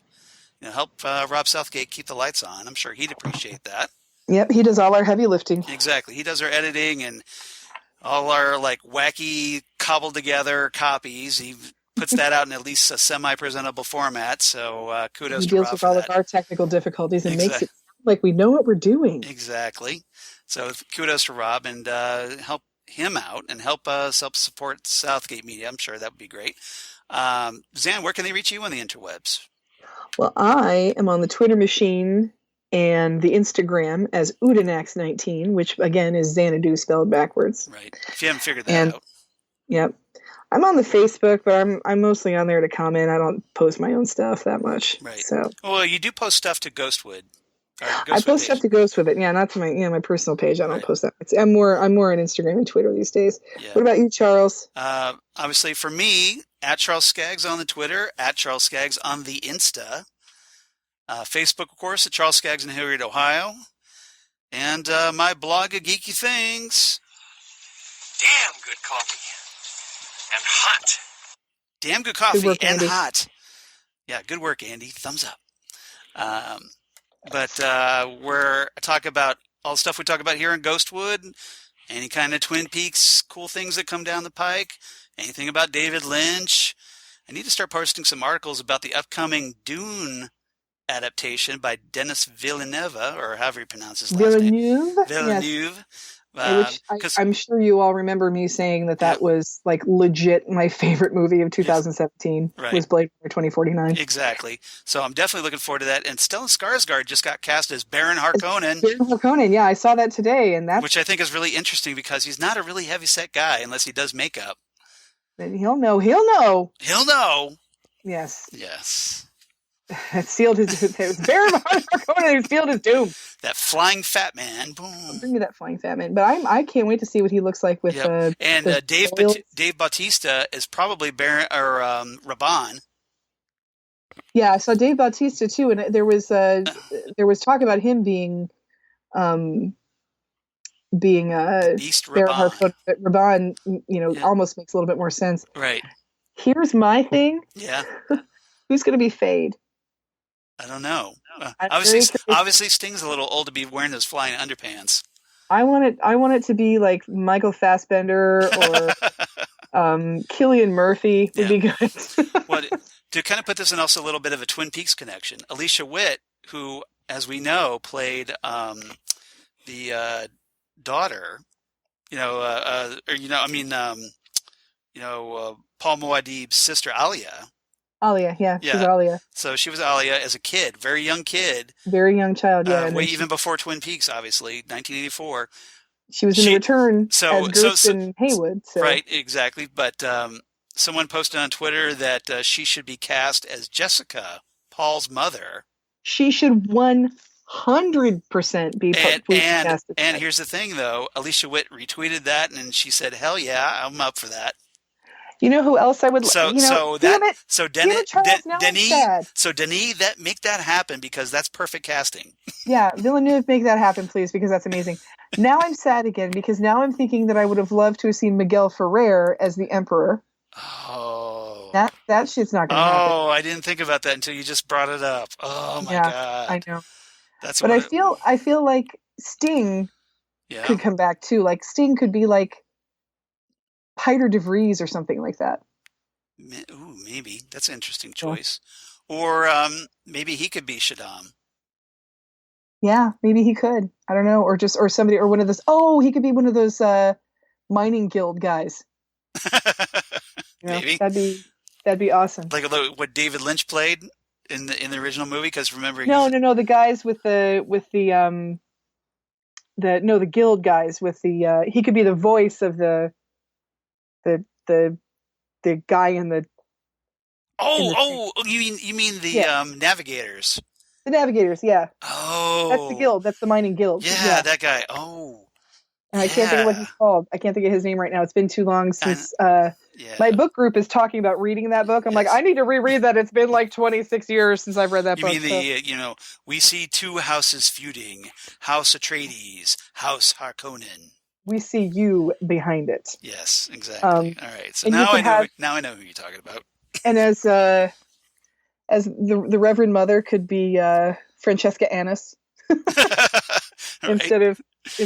Help Rob Southgate keep the lights on. I'm sure he'd appreciate that. Yep, he does all our heavy lifting. Exactly. He does our editing and all our wacky cobbled together copies. He puts that out in at least a semi-presentable format. So kudos to Rob. He deals with all of our technical difficulties and makes it sound like we know what we're doing. Exactly. So kudos to Rob, and help him out and help support Southgate Media. I'm sure that would be great. Xan, where can they reach you on the interwebs? Well, I am on the Twitter machine and the Instagram as Udinax19, which again is Xanadu spelled backwards. Right. If you haven't figured that out. Yep. I'm on the Facebook, but I'm mostly on there to comment. I don't post my own stuff that much. Right. So. Well, you do post stuff to Ghostwood. I post stuff to Ghostwood, but not to my personal page. I don't post that. I'm more on Instagram and Twitter these days. Yeah. What about you, Charles? Obviously, for me, at Charles Skaggs on the Twitter, at Charles Skaggs on the Insta. Facebook, of course, at Charles Skaggs in Hilliard, Ohio. And my blog of geeky things. Damn good coffee. And hot. Damn good coffee work, and Andy. hot. Yeah, good work, Andy. Thumbs up. But where I talk about all the stuff we talk about here in Ghostwood, any kind of Twin Peaks cool things that come down the pike, anything about David Lynch. I need to start posting some articles about the upcoming Dune adaptation by Denis Villeneuve, or however you pronounce his last name. Villeneuve. Which I'm sure you all remember me saying that was legit my favorite movie of 2017 was Blade Runner 2049. Exactly. So I'm definitely looking forward to that. And Stellan Skarsgård just got cast as Baron Harkonnen. Baron Harkonnen, yeah, I saw that today, and which I think is really interesting because he's not a really heavy set guy unless he does makeup. He'll know. Yes. That sealed his. It was Baron Harkonnen who sealed his doom. That flying fat man. Boom. Bring me that flying fat man. But I can't wait to see what he looks like with. And Dave Bautista is probably Baron or Raban. Yeah, I saw Dave Bautista too, and there was talk about him being Beast Raban. But Raban, almost makes a little bit more sense. Right. Here's my thing. Yeah. Who's going to be Fade? I don't know. Obviously, Sting's a little old to be wearing those flying underpants. I want it to be like Michael Fassbender or Cillian Murphy would be good. Well, to kind of put this in also a little bit of a Twin Peaks connection, Alicia Witt, who, as we know, played the daughter, Paul Muad'Dib's sister Alia. Alia, yeah, she's Alia. So she was Alia as a kid, very young kid. Very young child, yeah. Even before Twin Peaks, obviously, 1984. She was in The Return as Gersten Haywood. So. Right, exactly. But someone posted on Twitter that she should be cast as Jessica, Paul's mother. She should 100% be cast. And here's the thing, though. Alicia Witt retweeted that, and she said, hell yeah, I'm up for that. You know who else I would? Denis, make that happen because that's perfect casting. Yeah, Villeneuve, make that happen, please, because that's amazing. Now I'm sad again because now I'm thinking that I would have loved to have seen Miguel Ferrer as the Emperor. Oh, that shit's not going to happen. Oh, I didn't think about that until you just brought it up. Oh my god, I know. But I feel like Sting could come back too. Like Sting could be like Peter DeVries or something like that. Ooh, maybe. That's an interesting choice. Yeah. Or maybe he could be Shaddam. Yeah, maybe he could. I don't know. Or somebody, or one of those. Oh, he could be one of those mining guild guys. Maybe. That'd be awesome. Like what David Lynch played in the original movie? Because remember, No. The guys with the guild guys with the he could be the voice of the guy in the. You mean the navigators? The navigators, yeah. Oh, that's the guild. That's the mining guild. Yeah, that guy. Oh, and I can't think of what he's called. I can't think of his name right now. It's been too long since my book group is talking about reading that book. I'm like, I need to reread that. It's been like 26 years since I've read that book. You mean we see two houses feuding: House Atreides, House Harkonnen. We see you behind it. Yes, exactly. All right. So now I know who you're talking about. And as the Reverend Mother could be Francesca Annis instead of.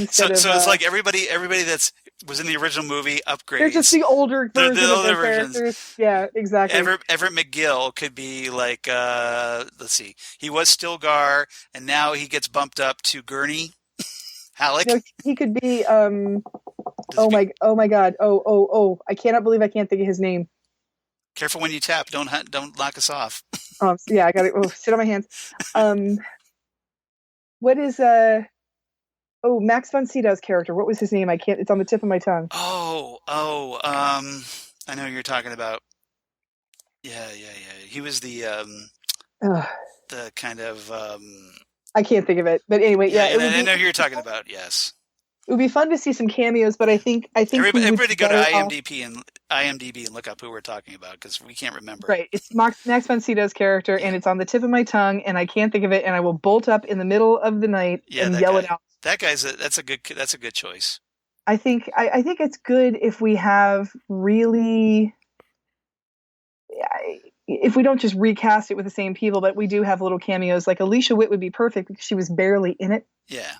So it's like everybody that's was in the original movie upgrades. They're just the older version the older of their versions. Characters. Yeah, exactly. Everett McGill could be like let's see, he was Stilgar, and now he gets bumped up to Gurney Halleck. No, he could be. Oh my God! Oh! I cannot believe I can't think of his name. Careful when you tap. Don't knock us off. Yeah, I got to sit on my hands. What is Max von Sydow's character? What was his name? I can't. It's on the tip of my tongue. I know who you're talking about. Yeah. He was the kind of. I can't think of it, but anyway, yeah. I know who you're talking about. Yes. It would be fun to see some cameos, but I think everybody go to IMDb and look up who we're talking about, because we can't remember. Right, it's Max von Sydow's character, and it's on the tip of my tongue, and I can't think of it, and I will bolt up in the middle of the night and yell it out. That guy's that's a good choice. I think it's good if we have really, if we don't just recast it with the same people, but we do have little cameos. Like Alicia Witt would be perfect because she was barely in it. Yeah.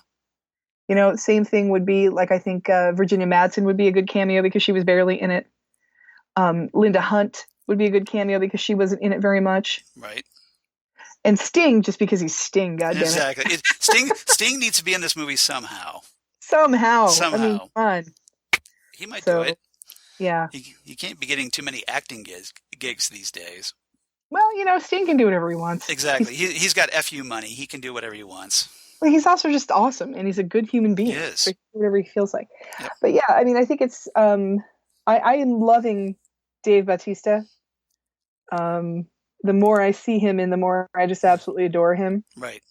Same thing would be like, I think Virginia Madsen would be a good cameo because she was barely in it. Linda Hunt would be a good cameo because she wasn't in it very much. Right. And Sting, just because he's Sting, goddammit. Exactly. Sting needs to be in this movie somehow. Somehow. I mean, fun. He might do it. Yeah. He can't be getting too many acting gigs these days. Well, Sting can do whatever he wants. Exactly. He's got FU money. He can do whatever he wants. Well, he's also just awesome, and he's a good human being. He is. So whatever he feels like. Yep. But yeah, I mean, I think it's I am loving Dave Bautista. The more I see him, and the more I just absolutely adore him. Right.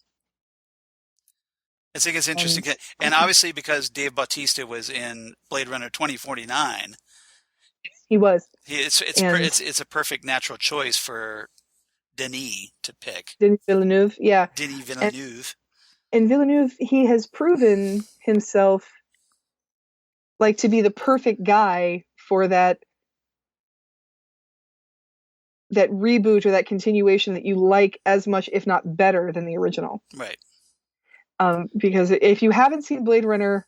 I think it's interesting, and obviously because Dave Bautista was in Blade Runner 2049, he was. It's a perfect natural choice for Denis to pick. Denis Villeneuve, yeah. Denis Villeneuve. And Villeneuve, he has proven himself like to be the perfect guy for that reboot or that continuation that you like as much, if not better, than the original. Right. Because if you haven't seen Blade Runner,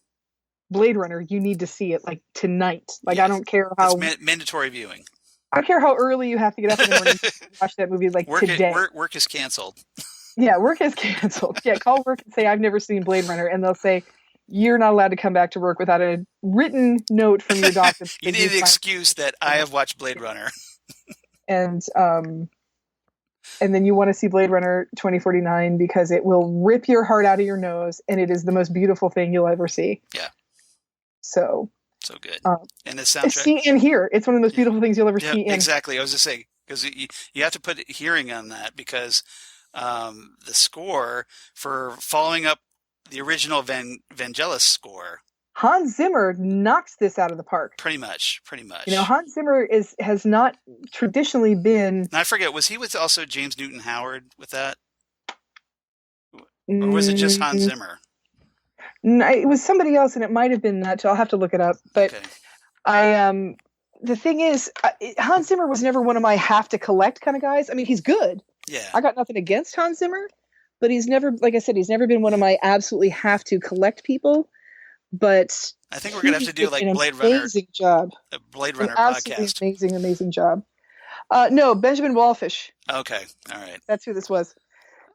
you need to see it like tonight. Like, yes. I don't care how mandatory viewing. I don't care how early you have to get up in the morning to watch that movie. Like today, work is canceled. Yeah, work is canceled. Yeah, call work and say I've never seen Blade Runner, and they'll say you're not allowed to come back to work without a written note from your doctor. You need an excuse that I have watched Blade Runner. And then you want to see Blade Runner 2049 because it will rip your heart out of your nose, and it is the most beautiful thing you'll ever see. Yeah. So good. And the soundtrack. See and hear. It's one of the most beautiful things you'll ever see. Exactly. I was just saying, because you have to put hearing on that, because the score for following up the original Vangelis score. Hans Zimmer knocks this out of the park. Pretty much. Hans Zimmer has not traditionally been. And I forget, was he with also James Newton Howard with that, or was it just Hans Zimmer? It was somebody else, and it might have been that. So I'll have to look it up. But okay. The thing is, Hans Zimmer was never one of my have to collect kind of guys. I mean, he's good. Yeah. I got nothing against Hans Zimmer, but he's never, like I said, he's never been one of my absolutely have to collect people. But I think we're gonna have to do like Blade Runner. Amazing job. A Blade Runner podcast. Amazing job. No, Benjamin Wallfish. Okay, all right. That's who this was.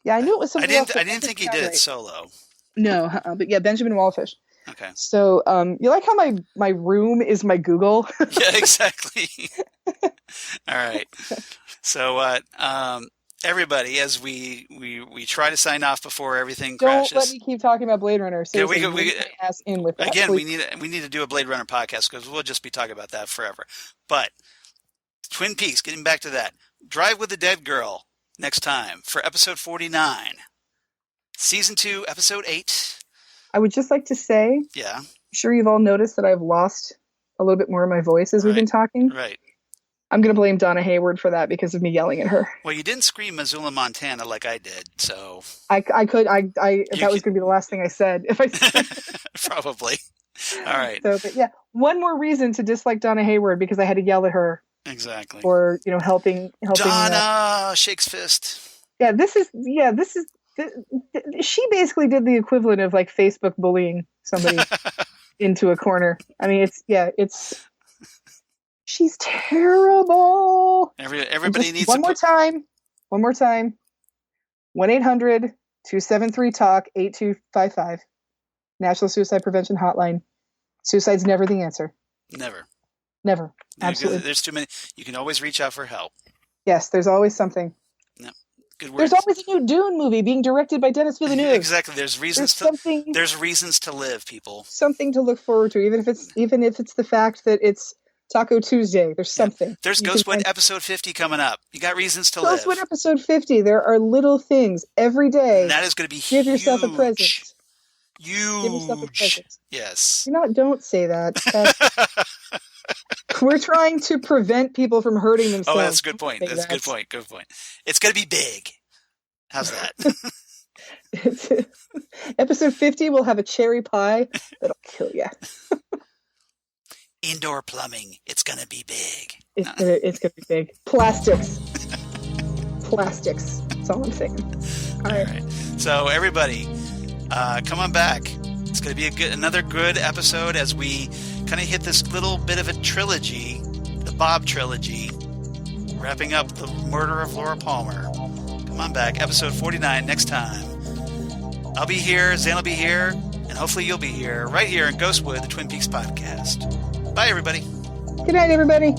Yeah, I knew it was somebody else. I didn't think he did it solo. No, but yeah, Benjamin Wallfish. Okay. So, you like how my room is my Google? Yeah, exactly. All right. So, everybody, as we try to sign off before everything Don't crashes. let me keep talking about Blade Runner. Yeah, Seriously, bring my ass in with that. Again, please. we need to do a Blade Runner podcast because we'll just be talking about that forever. But Twin Peaks, getting back to that, Drive with the Dead Girl next time for episode 49, season 2, episode 8. I would just like to say, Yeah, I'm sure you've all noticed that I've lost a little bit more of my voice as we've been talking. right. I'm going to blame Donna Hayward for that because of me yelling at her. Well, you didn't scream Missoula, Montana like I did, so That was going to be the last thing I said if I said probably. All right. So, but yeah, one more reason to dislike Donna Hayward because I had to yell at her Exactly. for helping. Donna shakes fist. Yeah, she basically did the equivalent of like Facebook bullying somebody into a corner. I mean, she's terrible. Everybody needs one more time. 1-800-273-TALK-8255. National Suicide Prevention Hotline. Suicide's never the answer. Never. Absolutely. There's too many. You can always reach out for help. Yes, there's always something. No. Good words. There's always a new Dune movie being directed by Denis Villeneuve. Exactly. There's reasons to live, people. Something to look forward to, even if it's the fact that it's Taco Tuesday. There's something. Yeah. There's Ghostwood episode 50 coming up. You got reasons to live. Ghostwood episode 50. There are little things every day. And that is going to be Give yourself a present. Huge. Give yourself a present. Yes. Don't say that. We're trying to prevent people from hurting themselves. Oh, that's a good point. That's a good point. Good point. It's going to be big. How's that? Episode 50 will have a cherry pie that'll kill you. Indoor plumbing. It's going to be big. It's gonna be big. Plastics. That's all I'm saying. All right. So everybody, come on back. It's going to be another good episode as we kind of hit this little bit of a trilogy, the Bob trilogy, wrapping up the murder of Laura Palmer. Come on back, episode 49 next time. I'll be here, Zan will be here, and hopefully you'll be here, right here in Ghostwood, the Twin Peaks podcast. Bye, everybody. Good night, everybody.